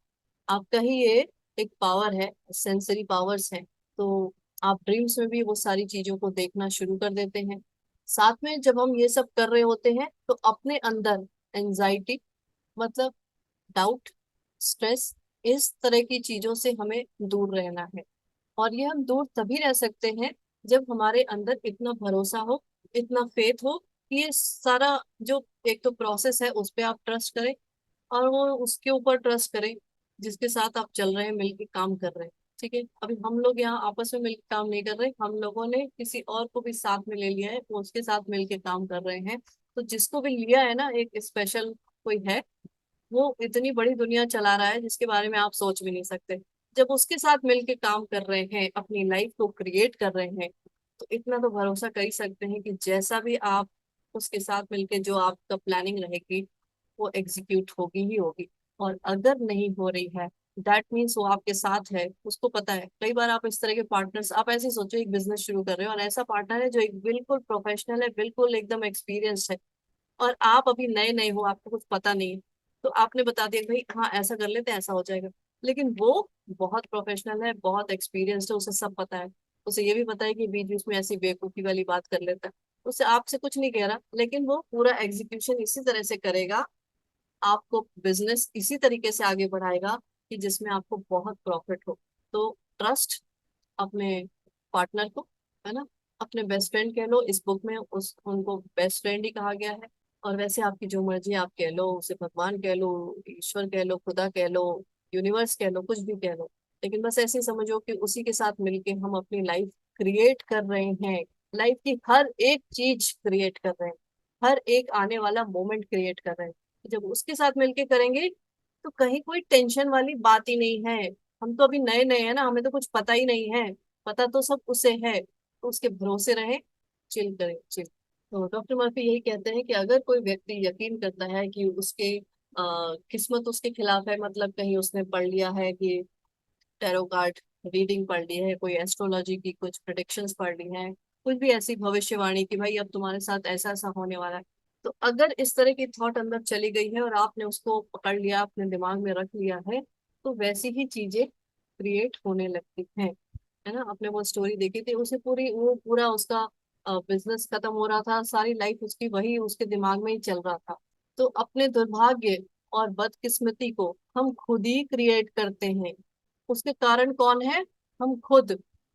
आपका ही ये एक पावर है, सेंसरी पावर्स है। तो आप ड्रीम्स में भी वो सारी चीजों को देखना शुरू कर देते हैं। साथ में जब हम ये सब कर रहे होते हैं तो अपने अंदर एंजाइटी, मतलब डाउट, स्ट्रेस, इस तरह की चीजों से हमें दूर रहना है। और ये हम दूर तभी रह सकते हैं जब हमारे अंदर इतना भरोसा हो, इतना फेथ हो कि ये सारा जो एक तो प्रोसेस है उस पे आप ट्रस्ट करें, और वो उसके ऊपर ट्रस्ट करें जिसके साथ आप चल रहे हैं, मिलके काम कर रहे हैं। ठीक है, अभी हम लोग यहाँ आपस में मिलकर काम नहीं कर रहे, हम लोगों ने किसी और को भी साथ में ले लिया है, वो उसके साथ मिलके काम कर रहे हैं। तो जिसको भी लिया है ना, एक स्पेशल कोई है, वो इतनी बड़ी दुनिया चला रहा है जिसके बारे में आप सोच भी नहीं सकते। जब उसके साथ मिलके काम कर रहे हैं, अपनी लाइफ को क्रिएट कर रहे हैं, तो इतना तो भरोसा कर ही सकते हैं कि जैसा भी आप उसके साथ मिलके जो आपका प्लानिंग रहेगी वो एग्जीक्यूट होगी ही होगी। और अगर नहीं हो रही है, दैट मीन्स वो आपके साथ है, उसको पता है। कई बार आप इस तरह के पार्टनर्स, आप ऐसे ही सोचो एक बिजनेस शुरू कर रहे हो और ऐसा पार्टनर है जो एक बिल्कुल प्रोफेशनल है, बिल्कुल एकदम एक्सपीरियंस्ड है, और आप अभी नए नए हो, आपको कुछ पता नहीं है, तो आपने बता दिया भाई हाँ ऐसा कर लेते हैं, ऐसा हो जाएगा। लेकिन वो बहुत प्रोफेशनल है, बहुत एक्सपीरियंस्ड है, उसे सब पता है। उसे ये भी पता है कि बीच बीच में ऐसी बेवकूफी वाली बात कर लेता है। उसे आपसे कुछ नहीं कह रहा, लेकिन वो पूरा एग्जीक्यूशन इसी तरह से करेगा, आपको बिजनेस इसी तरीके से आगे बढ़ाएगा कि जिसमें आपको बहुत प्रॉफिट हो। तो ट्रस्ट अपने पार्टनर को, है ना, अपने बेस्ट फ्रेंड कह लो, इस बुक में उस उनको बेस्ट फ्रेंड ही कहा गया है। और वैसे आपकी जो मर्जी आप कह लो, उसे भगवान कह लो, ईश्वर कह लो, खुदा कह लो, यूनिवर्स कह लो, कुछ भी कह लो, लेकिन बस ऐसे ही समझो कि उसी के साथ मिलके हम अपनी लाइफ क्रिएट कर रहे हैं। लाइफ की हर एक चीज क्रिएट कर रहे हैं, हर एक आने वाला मोमेंट क्रिएट कर रहे हैं। जब उसके साथ मिलके करेंगे तो कहीं कोई टेंशन वाली बात ही नहीं है। हम तो अभी नए नए हैं ना, हमें तो कुछ पता ही नहीं है, पता तो सब उसे है, तो उसके भरोसे रहे, चिल करें, चिल। तो डॉक्टर मर्फी यही कहते हैं कि अगर कोई व्यक्ति यकीन करता है कि उसके किस्मत उसके खिलाफ है, मतलब कहीं उसने पढ़ लिया है कि टैरो कार्ड रीडिंग पढ़ ली है, कोई एस्ट्रोलॉजी की कुछ प्रिडिक्शंस पढ़ ली हैं, कुछ भी ऐसी भविष्यवाणी कि भाई अब तुम्हारे साथ ऐसा ऐसा होने वाला है, तो अगर इस तरह की थॉट अंदर चली गई है और आपने उसको पकड़ लिया, अपने दिमाग में रख लिया है, तो वैसी ही चीजें क्रिएट होने लगती हैं। है ना, आपने वो स्टोरी देखी थी, उसे पूरी वो पूरा उसका बिजनेस खत्म हो रहा था, सारी लाइफ उसकी वही उसके दिमाग में ही चल रहा था। तो अपने दुर्भाग्य और बदकिस्मती को हम खुद ही क्रिएट करते हैं। उसके कारण कौन है? हम खुद।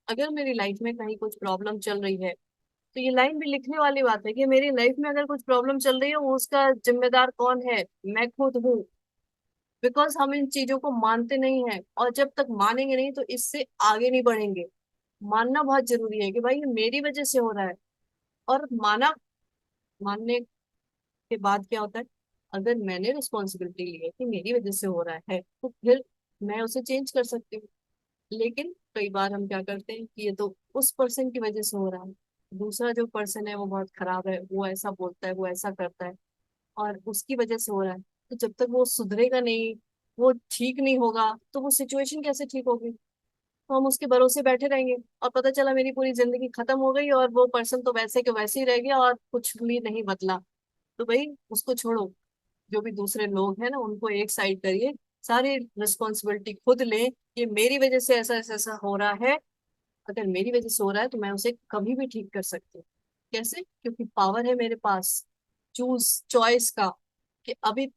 अगर मेरी लाइफ में कहीं कुछ प्रॉब्लम चल रही है, तो ये लाइन भी लिखने वाली बात है कि मेरी लाइफ में अगर कुछ प्रॉब्लम चल रही है, वो उसका जिम्मेदार कौन है? मैं खुद हूँ। बिकॉज हम इन चीजों को मानते नहीं है, और जब तक मानेंगे नहीं तो इससे आगे नहीं बढ़ेंगे। मानना बहुत जरूरी है कि भाई ये मेरी वजह से हो रहा है। और मानने के बाद क्या होता है? अगर मैंने रिस्पॉन्सिबिलिटी ली है कि मेरी वजह से हो रहा है, तो फिर मैं उसे चेंज कर सकती हूँ। लेकिन कई बार हम क्या करते हैं कि ये तो उस पर्सन की वजह से हो रहा है, दूसरा जो पर्सन है वो बहुत खराब है, वो ऐसा बोलता है, वो ऐसा करता है, और उसकी वजह से हो रहा है। तो जब तक वो सुधरेगा नहीं, वो ठीक नहीं होगा, तो वो सिचुएशन कैसे ठीक होगी? तो हम उसके भरोसे बैठे रहेंगे और पता चला मेरी पूरी जिंदगी खत्म हो गई और वो पर्सन तो वैसे के वैसे ही रह गया और कुछ भी नहीं बदला। तो भाई उसको छोड़ो, जो भी दूसरे लोग हैं ना उनको एक साइड करिए, सारी रिस्पॉन्सिबिलिटी खुद लें कि मेरी वजह से ऐसा ऐसा ऐसा हो रहा है। अगर मेरी वजह से हो रहा है तो मैं उसे कभी भी ठीक कर सकती हूँ। कैसे? क्योंकि पावर है मेरे पास चॉइस का, कि अभी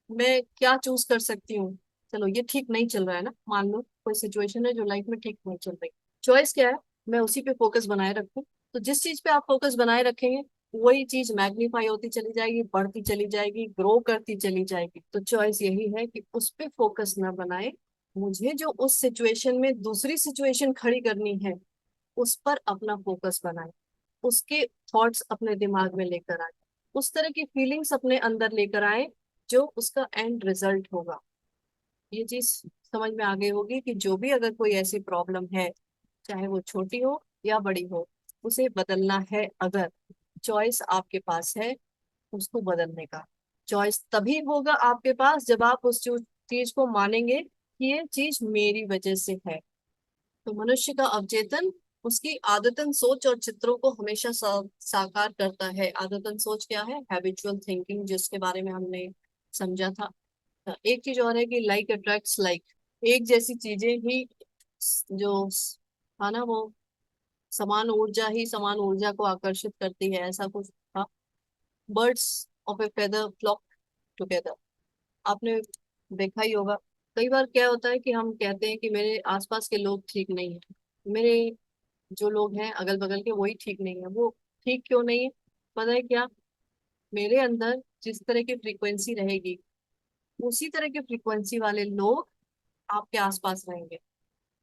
मैं क्या चूज कर सकती हूँ। चलो ये ठीक नहीं चल रहा है ना, मान लो कोई सिचुएशन है जो लाइफ में ठीक नहीं चल रही, चॉइस क्या है? मैं उसी पे फोकस बनाए रखूं। तो जिस चीज पे आप फोकस बनाए रखेंगे वही चीज मैग्नीफाई होती चली जाएगी, बढ़ती चली जाएगी, ग्रो करती चली जाएगी। तो चॉइस यही है कि उस पे फोकस ना बनाए, मुझे जो उस सिचुएशन में दूसरी सिचुएशन खड़ी करनी है उस पर अपना फोकस बनाए, उसके थॉट्स अपने दिमाग में लेकर आए, उस तरह की फीलिंग्स अपने अंदर लेकर आए जो उसका एंड रिजल्ट होगा। ये चीज समझ में आ गई होगी कि जो भी अगर कोई ऐसी प्रॉब्लम है, चाहे वो छोटी हो या बड़ी हो, उसे बदलना है अगर, चॉइस आपके पास है उसको बदलने का। चॉइस तभी होगा आपके पास जब आप उस चीज को मानेंगे कि ये चीज मेरी वजह से है। तो मनुष्य का अवचेतन उसकी आदतन सोच और चित्रों को हमेशा साकार करता है। आदतन सोच क्या है? हैबिचुअल थिंकिंग, जिसके बारे में हमने समझा था। एक चीज और है कि लाइक अट्रैक्ट्स लाइक, एक जैसी चीजें ही जो था ना, वो समान ऊर्जा ही समान ऊर्जा को आकर्षित करती है, ऐसा कुछ था। Birds of a feather flock together, आपने देखा ही होगा। कई बार क्या होता है कि हम कहते हैं कि मेरे आसपास के लोग ठीक नहीं है, मेरे जो लोग हैं अगल बगल के वही ठीक नहीं है। वो ठीक क्यों नहीं है? पता है क्या? मेरे अंदर जिस तरह की फ्रीक्वेंसी रहेगी उसी तरह के फ्रीक्वेंसी वाले लोग आपके आसपास रहेंगे।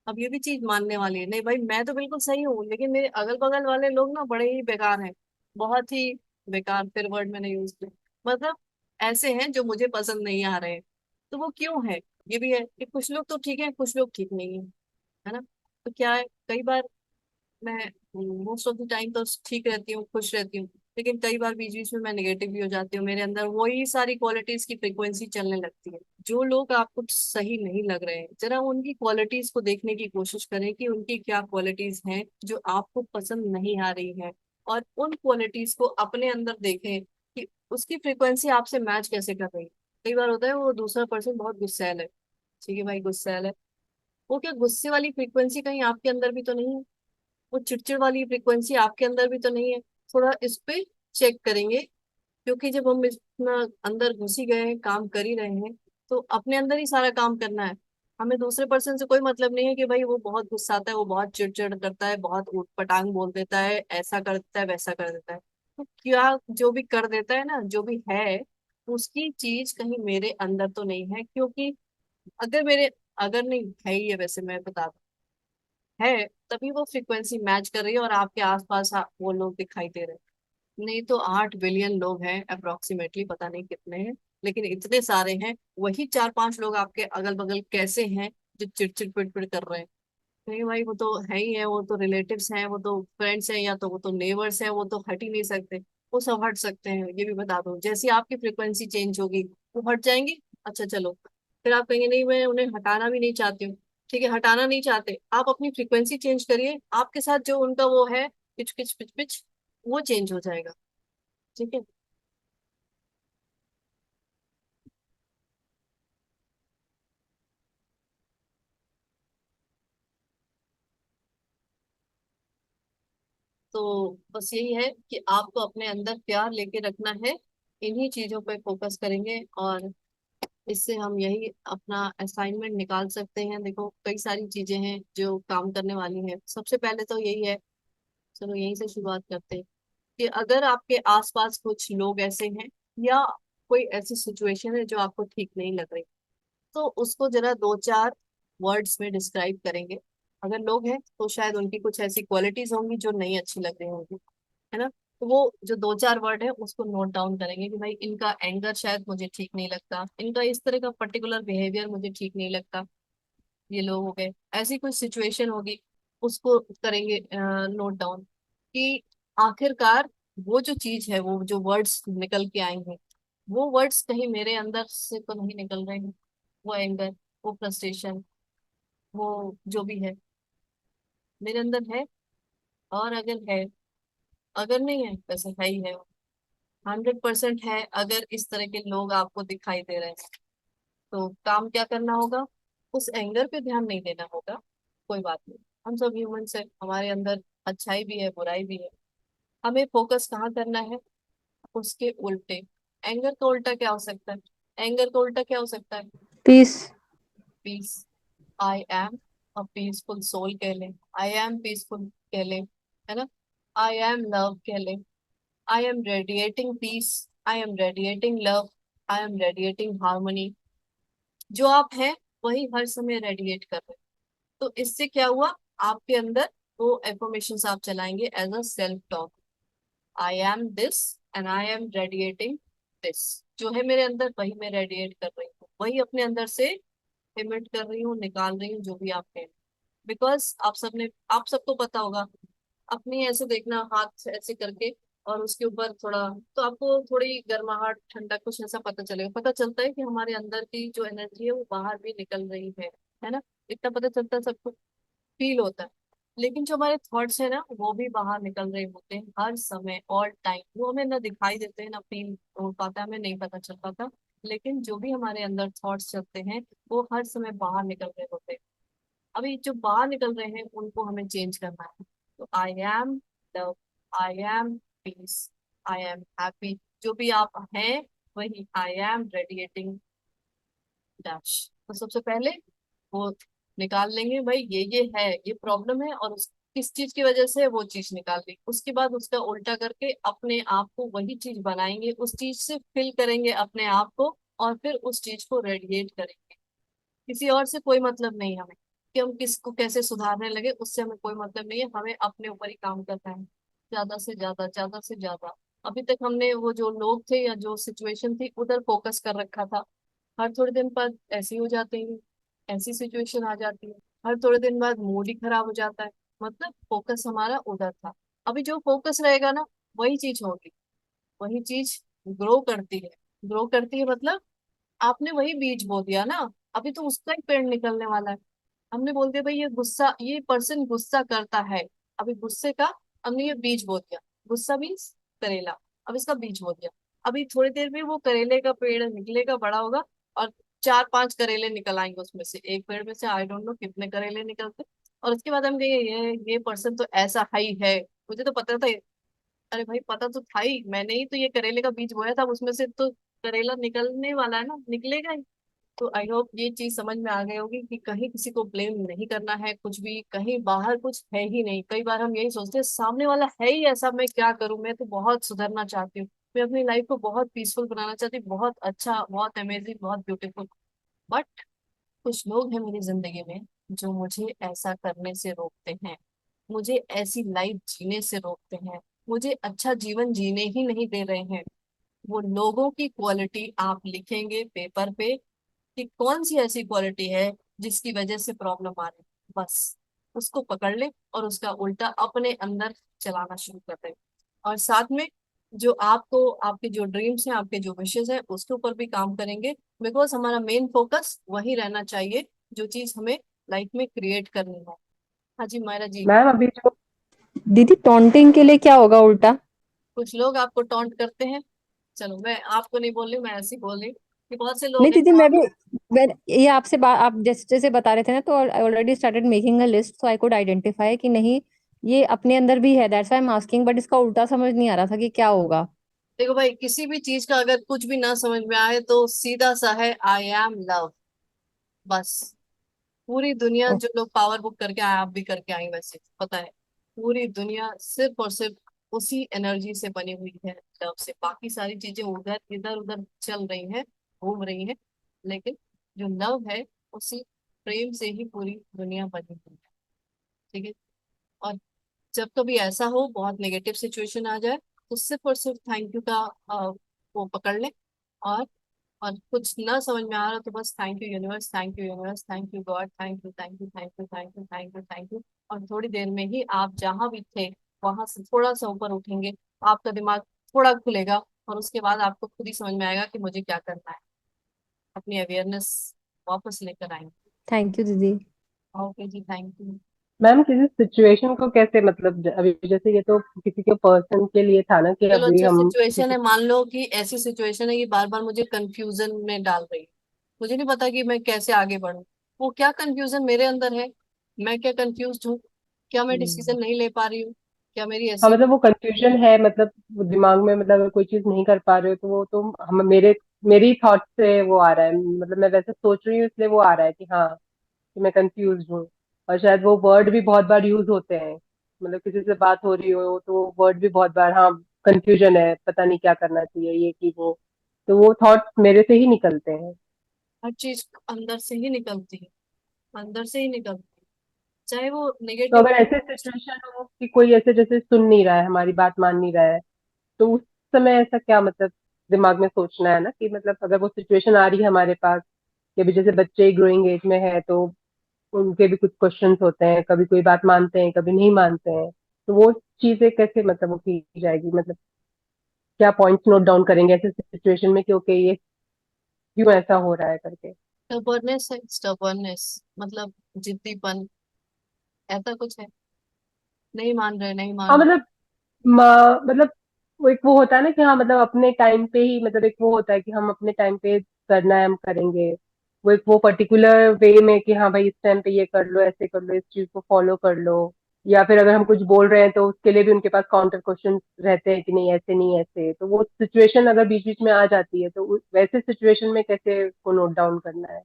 अब ये भी चीज मानने वाली है, नहीं भाई मैं तो बिल्कुल सही हूँ लेकिन मेरे अगल बगल वाले लोग ना बड़े ही बेकार हैं, बहुत ही बेकार, फिर वर्ड मैंने यूज किया, मतलब ऐसे हैं जो मुझे पसंद नहीं आ रहे हैं। तो वो क्यों है? ये भी है कि कुछ लोग तो ठीक है, कुछ लोग ठीक नहीं है, है ना? तो क्या है, कई बार मैं मोस्ट ऑफ द टाइम तो ठीक रहती हूँ, खुश रहती हूँ, लेकिन कई बार बीच बीच में मैं नेगेटिव भी हो जाती हूँ, मेरे अंदर वही सारी क्वालिटीज की फ्रिक्वेंसी चलने लगती है। जो लोग आपको सही नहीं लग रहे हैं, जरा उनकी क्वालिटीज को देखने की कोशिश करें कि उनकी क्या क्वालिटीज हैं जो आपको पसंद नहीं आ रही है, और उन क्वालिटीज को अपने अंदर देखें कि उसकी फ्रिक्वेंसी आपसे मैच कैसे कर रही है। कई बार होता है वो दूसरा पर्सन बहुत गुस्सैल है, ठीक है भाई गुस्सैल है, वो क्या गुस्से वाली फ्रिक्वेंसी कहीं आपके अंदर भी तो नहीं है? वो चिड़चिड़ वाली फ्रिक्वेंसी आपके अंदर भी तो नहीं है? थोड़ा इस पे चेक करेंगे, क्योंकि जब हम इतना अंदर घुस ही गए हैं, काम कर ही रहे हैं, तो अपने अंदर ही सारा काम करना है। हमें दूसरे पर्सन से कोई मतलब नहीं है कि भाई वो बहुत गुस्साता है, वो बहुत चिड़चिड़ करता है, बहुत ऊट पटांग बोल देता है, ऐसा कर देता है, वैसा कर देता है। तो क्या जो भी कर देता है ना, जो भी है, उसकी चीज कहीं मेरे अंदर तो नहीं है? क्योंकि अगर मेरे, अगर नहीं है ही है, वैसे मैं बता है, तभी वो फ्रीक्वेंसी मैच कर रही है और आपके आसपास वो लोग दिखाई दे रहे हैं। नहीं तो 8 बिलियन लोग हैं अप्रोक्सीमेटली, पता नहीं कितने हैं, लेकिन इतने सारे हैं, वही 4-5 लोग आपके अगल बगल कैसे हैं जो चिड़चिड़ पिड़पिड़ कर रहे हैं? नहीं भाई वो तो है ही है, वो तो रिलेटिव्स हैं, वो तो फ्रेंड्स हैं, या तो वो तो नेबर्स हैं, वो तो हट ही नहीं सकते। वो सब हट सकते हैं, ये भी बता दो, जैसी आपकी फ्रिक्वेंसी चेंज होगी वो हट जाएंगी। अच्छा चलो, फिर आप कहेंगे नहीं मैं उन्हें हटाना भी नहीं चाहती हूँ। ठीक है, हटाना नहीं चाहते, आप अपनी फ्रिक्वेंसी चेंज करिए, आपके साथ जो उनका वो है पिच पिच पिच पिच, वो चेंज हो जाएगा। ठीक है। तो बस यही है कि आपको अपने अंदर प्यार लेके रखना है, इन्हीं चीजों पे फोकस करेंगे और इससे हम यही अपना असाइनमेंट निकाल सकते हैं। देखो कई सारी चीजें हैं जो काम करने वाली हैं, सबसे पहले तो यही है, चलो यहीं से शुरुआत करते हैं, कि अगर आपके आसपास कुछ लोग ऐसे हैं या कोई ऐसी सिचुएशन है जो आपको ठीक नहीं लग रही, तो उसको जरा 2-4 वर्ड्स में डिस्क्राइब करेंगे। अगर लोग हैं तो शायद उनकी कुछ ऐसी क्वालिटीज होंगी जो नहीं अच्छी लग रही होंगी, है ना? तो वो जो 2-4 वर्ड है उसको नोट डाउन करेंगे कि भाई इनका एंगर शायद मुझे ठीक नहीं लगता, इनका इस तरह का पर्टिकुलर बिहेवियर मुझे ठीक नहीं लगता। ये लोग हो गए, ऐसी कोई सिचुएशन होगी उसको करेंगे नोट डाउन, कि आखिरकार वो जो चीज है, वो जो वर्ड्स निकल के आए हैं, वो वर्ड्स कहीं मेरे अंदर से तो नहीं निकल रहे हैं। वो एंगर, वो फ्रस्ट्रेशन, वो जो भी है मेरे अंदर है, और अगर है, अगर नहीं है वैसे है ही है, 100% है अगर इस तरह के लोग आपको दिखाई दे रहे हैं। तो काम क्या करना होगा, उस एंगर पे ध्यान नहीं देना होगा। कोई बात नहीं, हम सब ह्यूमंस है, हमारे अंदर अच्छाई भी है बुराई भी है। हमें फोकस कहाँ करना है, उसके उल्टे। एंगर का उल्टा क्या हो सकता है, एंगर का उल्टा क्या हो सकता है, peace. Peace. I am a peaceful soul कह ले, आई एम पीसफुल कह ले, है ना। आई एम लव कह ले, I am radiating peace, I am radiating love, I am radiating harmony. जो आप हैं वही हर समय रेडिएट कर रहे हैं। तो इससे क्या हुआ, आपके अंदर वो एफर्मेशंस आप चलाएंगे as a self talk. I am this and I am radiating this. जो है मेरे अंदर वही मैं रेडिएट कर रही हूँ, वही अपने अंदर से इमिट कर रही हूँ, निकाल रही हूँ, जो भी आप हैं। बिकॉज आप सबको पता होगा, अपनी ऐसे देखना हाथ ऐसे करके और उसके ऊपर थोड़ा, तो आपको थोड़ी गर्माहट ठंडा कुछ ऐसा पता चलेगा, पता चलता है कि हमारे अंदर की जो एनर्जी है वो बाहर भी निकल रही है ना। इतना पता चलता है, सबको फील होता है। लेकिन जो हमारे थॉट्स है ना वो भी बाहर निकल रहे होते हैं हर समय, ऑल टाइम। वो हमें ना दिखाई देते हैं ना फील हो पाता है, हमें नहीं पता चल पाता। लेकिन जो भी हमारे अंदर थॉट्स चलते हैं वो हर समय बाहर निकल रहे होते हैं। अभी जो बाहर निकल रहे हैं उनको हमें चेंज करना है। तो I am love, I am peace, I am happy. जो भी आप हैं वही आई एम रेडिएटिंग डैश। तो सबसे पहले वो निकाल लेंगे भाई, ये है, ये प्रॉब्लम है और उस किस चीज की वजह से है, वो चीज निकाल ली। उसके बाद उसका उल्टा करके अपने आप को वही चीज बनाएंगे, उस चीज से फिल करेंगे अपने आप को, और फिर उस चीज को रेडिएट करेंगे। किसी और से कोई मतलब नहीं हमें, कि हम किसको कैसे सुधारने लगे, उससे हमें कोई मतलब नहीं है। हमें अपने ऊपर ही काम करना है, ज्यादा से ज्यादा, ज्यादा से ज्यादा। अभी तक हमने वो जो लोग थे या जो सिचुएशन थी उधर फोकस कर रखा था। हर थोड़े दिन बाद ऐसे ही हो जाते हैं, ऐसी सिचुएशन आ जाती है। हर थोड़े दिन बाद मूड ही खराब हो जाता है, मतलब फोकस हमारा उधर था। अभी जो फोकस रहेगा ना वही चीज होगी, वही चीज ग्रो करती है। ग्रो करती है मतलब आपने वही बीज बो दिया ना, अभी तो उसका ही पेड़ निकलने वाला है। हमने बोल दिया भाई ये गुस्सा, ये पर्सन गुस्सा करता है, अभी गुस्से का हमने ये बीज बो दिया। गुस्सा मीन्स करेला, अब इसका बीज बो दिया। अभी थोड़ी देर में वो करेले का पेड़ निकलेगा, बड़ा होगा, और 4-5 करेले निकल आएंगे उसमें से, एक पेड़ में से आई डोंट नो कितने करेले निकलते। और उसके बाद हम कहेंगे ये पर्सन तो ऐसा ही है, मुझे तो पता था। अरे भाई पता तो था ही, मैंने ही तो ये करेले का बीज बोया था, उसमें से तो करेला निकलने वाला है ना, निकलेगा ही। तो आई होप ये चीज समझ में आ गई होगी कि कहीं किसी को ब्लेम नहीं करना है, कुछ भी कहीं बाहर कुछ है ही नहीं। कई बार हम यही सोचते हैं सामने वाला है ही ऐसा, मैं क्या करूं, मैं तो बहुत सुधरना चाहती हूँ, मैं अपनी लाइफ को बहुत पीसफुल बनाना चाहती हूँ, बहुत अच्छा, बहुत अमेजिंग, बहुत ब्यूटीफुल। बट कुछ लोग हैं मेरी जिंदगी में जो मुझे ऐसा करने से रोकते हैं, मुझे ऐसी लाइफ जीने से रोकते हैं, मुझे अच्छा जीवन जीने ही नहीं दे रहे हैं। वो लोगों की क्वालिटी आप लिखेंगे पेपर पे कि कौन सी ऐसी क्वालिटी है जिसकी वजह से प्रॉब्लम आ रही है, बस उसको पकड़ ले और उसका उल्टा अपने अंदर चलाना शुरू कर दे। और साथ में जो आपको, आपके जो ड्रीम्स हैं, आपके जो विशेष हैं, उसके ऊपर भी काम करेंगे। बिकॉज हमारा मेन फोकस वही रहना चाहिए जो चीज हमें लाइफ में क्रिएट करनी है। हाँ जी मायरा जी। मैम अभी जो दीदी टॉन्टिंग के लिए क्या होगा उल्टा? कुछ लोग आपको टॉन्ट करते हैं, चलो मैं आपको नहीं बोल रही, मैं ऐसी बोल रही हूँ कि बहुत से नहीं लोग हैं दीदी, जो मैं आप। भी, ये आपसे बात आप जैसे जैसे बता रहे थे ना, तो I already started making a list, so I could identify कि नहीं, ये अपने अंदर भी है, that's why I am asking, but इसका उल्टा समझ नहीं आ रहा था कि क्या होगा। देखो भाई, किसी भी चीज का अगर कुछ भी ना समझ में आए तो सीधा सा है आई एम लव, बस। पूरी दुनिया, जो लोग पावर बुक करके आए, आप भी करके आई वैसे पता है, पूरी दुनिया सिर्फ और सिर्फ उसी एनर्जी से बनी हुई है, लव से। बाकी सारी चीजें उधर इधर उधर चल रही हैं, घूम रही हैं, लेकिन जो लव है, उसी प्रेम से ही पूरी दुनिया बनी हुई है। ठीक है। और जब कभी ऐसा हो, बहुत नेगेटिव सिचुएशन आ जाए, तो सिर्फ और सिर्फ थैंक यू का वो पकड़ ले। और और कुछ ना समझ में आ रहा तो बस thank you universe, thank you universe, thank you God, thank you, thank you, thank you, thank you, thank you, thank you. और थोड़ी देर में ही आप जहां भी थे वहां से थोड़ा सा ऊपर उठेंगे, आपका दिमाग थोड़ा खुलेगा, और उसके बाद आपको खुद ही समझ में आएगा कि मुझे क्या करना है। अपनी अवेयरनेस वापस लेकर आएंगे। थैंक यू दीदी। ओके जी, थैंक यू। मैम किसी सिचुएशन को कैसे मतलब अभी जैसे ये तो किसी के पर्सन के लिए था ना कि चलो अभी अच्छा हम सिचुएशन किसी है, मान लो कि ऐसी सिचुएशन है कि बार बार मुझे कंफ्यूजन में डाल रही है, मुझे नहीं पता कि मैं कैसे आगे बढ़ूं। वो क्या कंफ्यूजन मेरे अंदर है, मैं क्या कंफ्यूज हूँ, क्या मैं हम्म। डिसीजन नहीं ले पा रही हूँ, क्या मेरी हाँ ऐसी। मतलब वो कंफ्यूजन है, मतलब वो दिमाग में, मतलब अगर कोई चीज नहीं कर पा रहे हो तो वो तो हम मेरी थॉट से वो आ रहा है, मतलब मैं वैसे सोच रही हूँ इसलिए वो आ रहा है कि हाँ, कि मैं कंफ्यूज हूँ। और शायद वो वर्ड भी बहुत बार यूज होते हैं, मतलब किसी से बात हो रही हो तो वो वर्ड भी बहुत बार, हाँ कंफ्यूजन है, पता नहीं क्या करना चाहिए, ये की वो। तो वो थॉट्स मेरे से ही निकलते हैं। हर चीज अंदर से ही निकलती है, अंदर से ही निकलती है, चाहे वो तो नेगेटिव। अगर ऐसे सिचुएशन हो कि कोई ऐसे जैसे सुन नहीं रहा है, हमारी बात मान नहीं रहा है, तो उस समय ऐसा क्या, मतलब दिमाग में सोचना है ना कि मतलब अगर वो सिचुएशन आ रही है हमारे पास, कि अभी जैसे बच्चे ग्रोइंग एज में है तो उनके भी कुछ क्वेश्चंस होते हैं, कभी कोई बात मानते हैं कभी नहीं मानते हैं, तो वो चीजें कैसे मतलब वो की जाएगी, मतलब क्या पॉइंट्स नोट डाउन करेंगे ऐसे सिचुएशन में कि ओके ये क्यों ऐसा हो रहा है करके। स्टबर्नेस है, स्टबर्नेस मतलब जिद्दीपन, ऐसा कुछ है, नहीं मान रहे, नहीं हाँ मान रहे। मतलब मतलब वो एक वो होता है ना कि हाँ मतलब अपने टाइम पे ही, मतलब एक वो होता है कि हम अपने टाइम पे करना है हम करेंगे, वो एक वो पर्टिकुलर वे में कि हाँ भाई इस टाइम पे ये कर लो, ऐसे कर लो, इस चीज को फॉलो कर लो। या फिर अगर हम कुछ बोल रहे हैं तो उसके लिए भी उनके पास काउंटर क्वेश्चन रहते हैं कि नहीं ऐसे नहीं ऐसे, तो वो सिचुएशन अगर बीच बीच में आ जाती है तो वैसे सिचुएशन में कैसे को नोट डाउन करना है।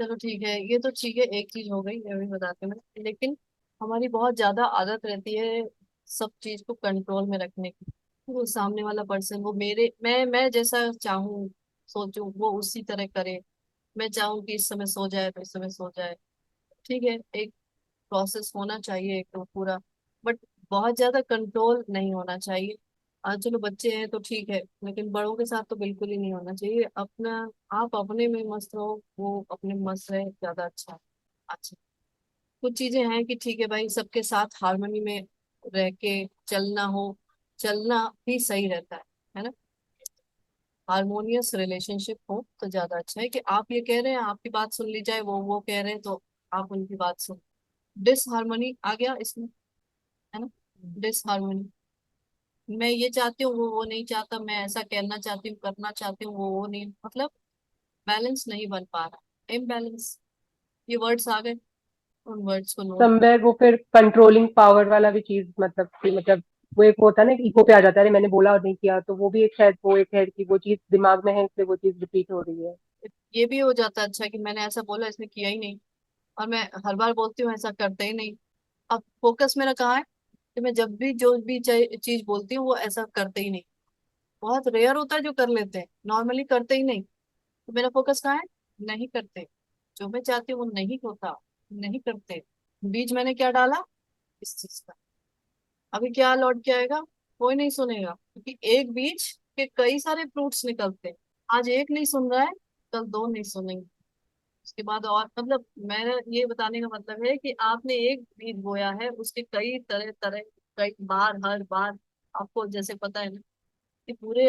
चलो ठीक है, ये तो ठीक है, एक चीज हो गई, ये भी बताती हूँ मैं। लेकिन हमारी बहुत ज्यादा आदत रहती है सब चीज को कंट्रोल में रखने की। वो सामने वाला पर्सन, वो मेरे मैं जैसा चाहूँ सोचूं वो उसी तरह करे। मैं चाहूँ कि इस समय सो जाए तो इस समय सो जाए। ठीक है, एक प्रोसेस होना चाहिए एक तो पूरा, बट बहुत ज्यादा कंट्रोल नहीं होना चाहिए। चलो बच्चे हैं तो ठीक है, लेकिन बड़ों के साथ तो बिल्कुल ही नहीं होना चाहिए। अपना, आप अपने में मस्त रहो, वो अपने में मस्त रहे, ज्यादा अच्छा है। अच्छा, कुछ चीजें हैं कि ठीक है भाई, सबके साथ हार्मनी में रह के चलना हो, चलना भी सही रहता है ना। हारमोनियस रिलेशनशिप हो तो ज्यादा अच्छा है कि आप ये कह रहे हैं आपकी बात सुन ली जाए, वो कह रहे हैं तो आप उनकी बात सुन। डिसहार्मनी आ गया इसमें, है ना, डिसहार्मनी। मैं ये चाहती हूँ, वो नहीं चाहता, मैं ऐसा कहना चाहती हूँ, करना चाहती हूँ, वो नहीं, मतलब बैलेंस नहीं बन पा रहा, इम्बैलेंस। ये वर्ड्स आ गए, उन वर्ड्स को नोट। समवेयर वो फिर कंट्रोलिंग पावर वाला भी चीज, मतलब कि मतलब वो एक होता है ना कि इको पे आ जाता है, अरे मैंने बोला और नहीं किया, तो वो भी एक शायद वो एक है कि वो चीज दिमाग में है इसलिए वो चीज रिपीट हो रही है। ये भी हो जाता है, अच्छा कि मैंने ऐसा बोला इसने किया ही नहीं, और मैं हर बार बोलती हूँ ऐसा करते ही नहीं। अब फोकस मेरा कहाँ है कि मैं जब भी जो भी चीज बोलती हूँ वो ऐसा करते ही नहीं। बहुत रेयर होता है जो कर लेते हैं, नॉर्मली करते ही नहीं। तो मेरा फोकस कहाँ है, नहीं करते। जो मैं चाहती हूँ वो नहीं होता, नहीं करते। बीज मैंने क्या डाला इस चीज का, अभी क्या लौट के आएगा, कोई नहीं सुनेगा, क्योंकि एक बीज के कई सारे फ्रूट्स निकलते हैं। आज एक नहीं सुन रहा है, कल दो नहीं सुनेंगे, उसके बाद और, मतलब मेरा ये बताने का मतलब है कि आपने एक बीज बोया है, उसके कई तरह तरह, कई बार, हर बार। आपको जैसे पता है ना कि पूरे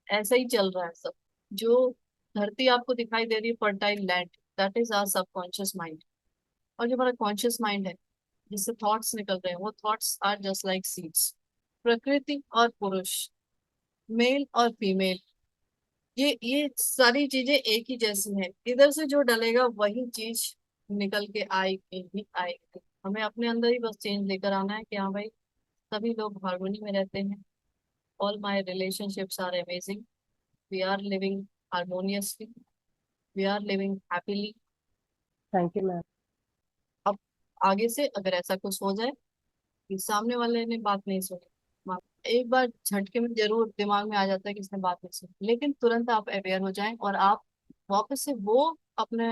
ऐसा ही चल रहा है सब। जो धरती आपको दिखाई दे रही है fertile land, that is our subconscious mind. और जो हमारा कॉन्शियस माइंड है, जिससे थॉट्स निकल रहे हैं, वो thoughts are just like seeds. प्रकृति और पुरुष, मेल और फीमेल, ये सारी चीजें एक ही जैसी हैं। इधर से जो डलेगा वही चीज निकल के आएगी ही आएगी। हमें अपने अंदर ही बस चेंज लेकर आना है कि हाँ भाई, सभी लोग हार्मोनी में रहते हैं। All my relationships are amazing, we are living harmoniously, we are living happily. Thank you ma'am. अब आगे से अगर ऐसा कुछ हो जाए कि सामने वाले ने बात नहीं सुनी, एक बार झटके में जरूर दिमाग में आ जाता है कि इसने बात नहीं सुनी, लेकिन तुरंत आप अवेयर हो जाएं और आप वापस से वो अपने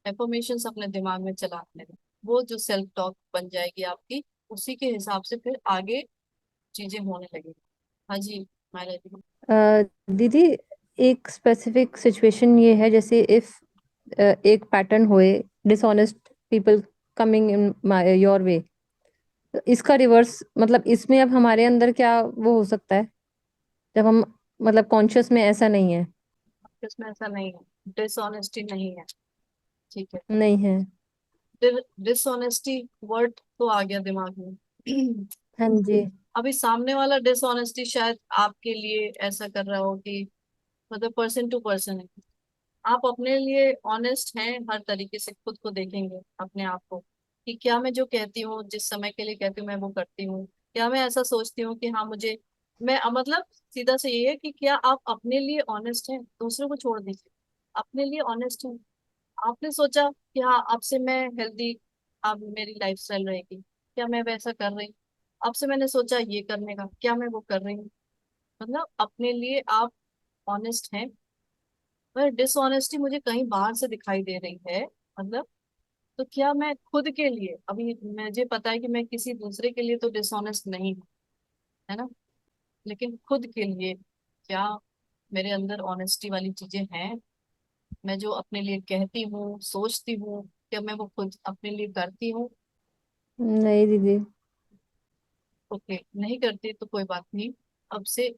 एफर्मेशंस अपने दिमाग में चलाने लगें। वो जो सेल्फ टॉक बन जाएगी आपकी, उसी के हिसाब से फिर आगे चीजें होने लगेगी। हाँ जी, मायरा जी। दीदी, एक स्पेसिफिक सिचुएशन ये है, जैसे इफ एक पैटर्न होए, dishonest people coming in your way, इसका रिवर्स, मतलब इसमें अब हमारे अंदर क्या वो हो सकता है जब हम, मतलब कॉन्शियस में ऐसा नहीं है? इसमें ऐसा नहीं है, डिसऑनेस्टी नहीं है, ठीक है। नहीं है। डिसऑनेस्टी वर्ड तो आ गया दिमाग में। हाँ जी। अभी सामने वाला डिसऑनेस्टी शायद आपके लिए ऐसा कर रहा हो कि, मतलब पर्सन टू पर्सन है, आप अपने लिए ऑनेस्ट हैं, हर तरीके से खुद को देखेंगे अपने आप को कि क्या मैं जो कहती हूँ, जिस समय के लिए कहती हूँ, मैं वो करती हूँ। क्या मैं ऐसा सोचती हूँ कि हाँ मुझे, मैं मतलब सीधा से ये है कि क्या आप अपने लिए ऑनेस्ट हैं, दूसरों को छोड़ दीजिए, अपने लिए ऑनेस्ट हैं। आपने सोचा कि हाँ अब से मैं हेल्दी, अब मेरी लाइफस्टाइल रहेगी, क्या मैं वैसा कर रही हूँ? अब से मैंने सोचा ये करने का, क्या मैं वो कर रही हूँ? मतलब अपने लिए आप ऑनेस्ट हैं। पर डिसऑनेस्टी मुझे कहीं बाहर से दिखाई दे रही है, मतलब तो क्या मैं खुद के लिए, अभी मुझे पता है कि मैं किसी दूसरे के लिए तो डिसऑनेस्ट नहीं हूँ, है ना, लेकिन खुद के लिए क्या मेरे अंदर ऑनेस्टी वाली चीजें हैं? मैं जो अपने लिए कहती हूँ, सोचती हूँ, क्या मैं वो खुद अपने लिए करती हूँ? नहीं दीदी। ओके, नहीं करती तो कोई बात नहीं। अब से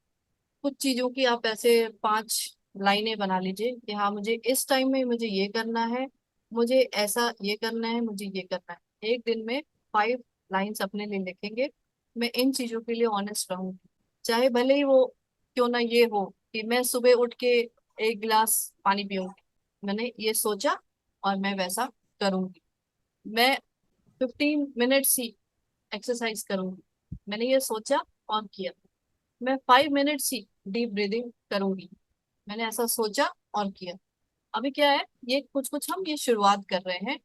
कुछ चीजों की आप ऐसे 5 लाइनें बना लीजिए कि हाँ मुझे इस टाइम में मुझे ये करना है, मुझे ऐसा ये करना है, मुझे ये करना है। एक दिन में 5 लाइन्स अपने लिए लिखेंगे, मैं इन चीजों के लिए ऑनेस्ट रहूंगी। चाहे भले ही वो क्यों ना ये हो कि मैं सुबह उठ के 1 गिलास पानी पीऊंगी, मैंने ये सोचा और मैं वैसा करूंगी। मैं 15 मिनट्स ही एक्सरसाइज करूंगी, मैंने ये सोचा और किया। मैं 5 मिनट्स ही डीप ब्रीदिंग करूंगी, मैंने ऐसा सोचा और किया। अभी क्या है, ये कुछ कुछ हम ये शुरुआत कर रहे हैं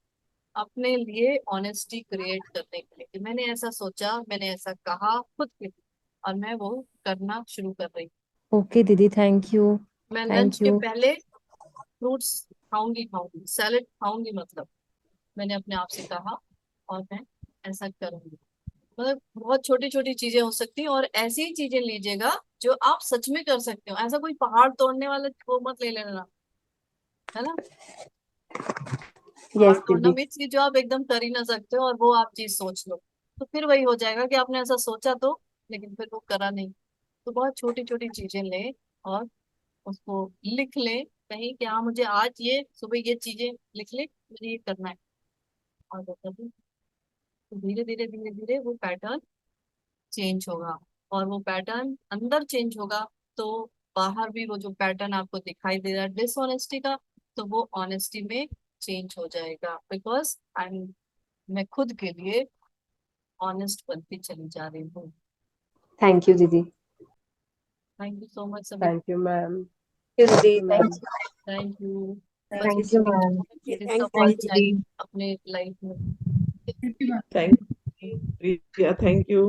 अपने लिए ऑनेस्टी क्रिएट करने के लिए कि मैंने ऐसा सोचा, मैंने ऐसा कहा खुद के लिए, और मैं वो करना शुरू कर रही हूँ। ओके दीदी, थैंक यू। मैं लंच थैंक के यू। पहले फ्रूट्स खाऊंगी, खाऊंगी सैलेड खाऊंगी, मतलब मैंने अपने आप से कहा और मैं ऐसा करूंगी। मतलब बहुत छोटी छोटी चीजें हो सकती हैं, और ऐसी ही चीजें लीजिएगा जो आप सच में कर सकते हो, ऐसा कोई पहाड़ तोड़ने वाला वो मत ले लेना, है ना। पहाड़ यस तोड़ना दीदी। मीन्स कि जो आप एकदम कर ही ना सकते हो और वो आप चीज सोच लो, तो फिर वही हो जाएगा कि आपने ऐसा सोचा तो, लेकिन फिर वो करा नहीं। तो बहुत छोटी छोटी चीजें लें और उसको लिख लें कहीं कि हाँ मुझे आज ये सुबह ये चीजें लिख ले, मुझे ये करना है, और वो कर दूं। तो धीरे धीरे धीरे धीरे वो पैटर्न चेंज होगा, और वो पैटर्न अंदर चेंज होगा तो बाहर भी वो जो पैटर्न आपको दिखाई दे रहा है डिसऑनेस्टी का, तो वो ऑनेस्टी में चेंज हो जाएगा, बिकॉज आई एम, मैं खुद के लिए ऑनेस्ट बनती चली जा रही हूँ। थैंक यू दीदी। थैंक यू सो मच सभी। Thank you ma'am. Thank thank you you दीदी, मैम। Thank you. बस thank you ma'am. This thank सब यू। अपने लाइफ में। Thank you, Priya. Thank you.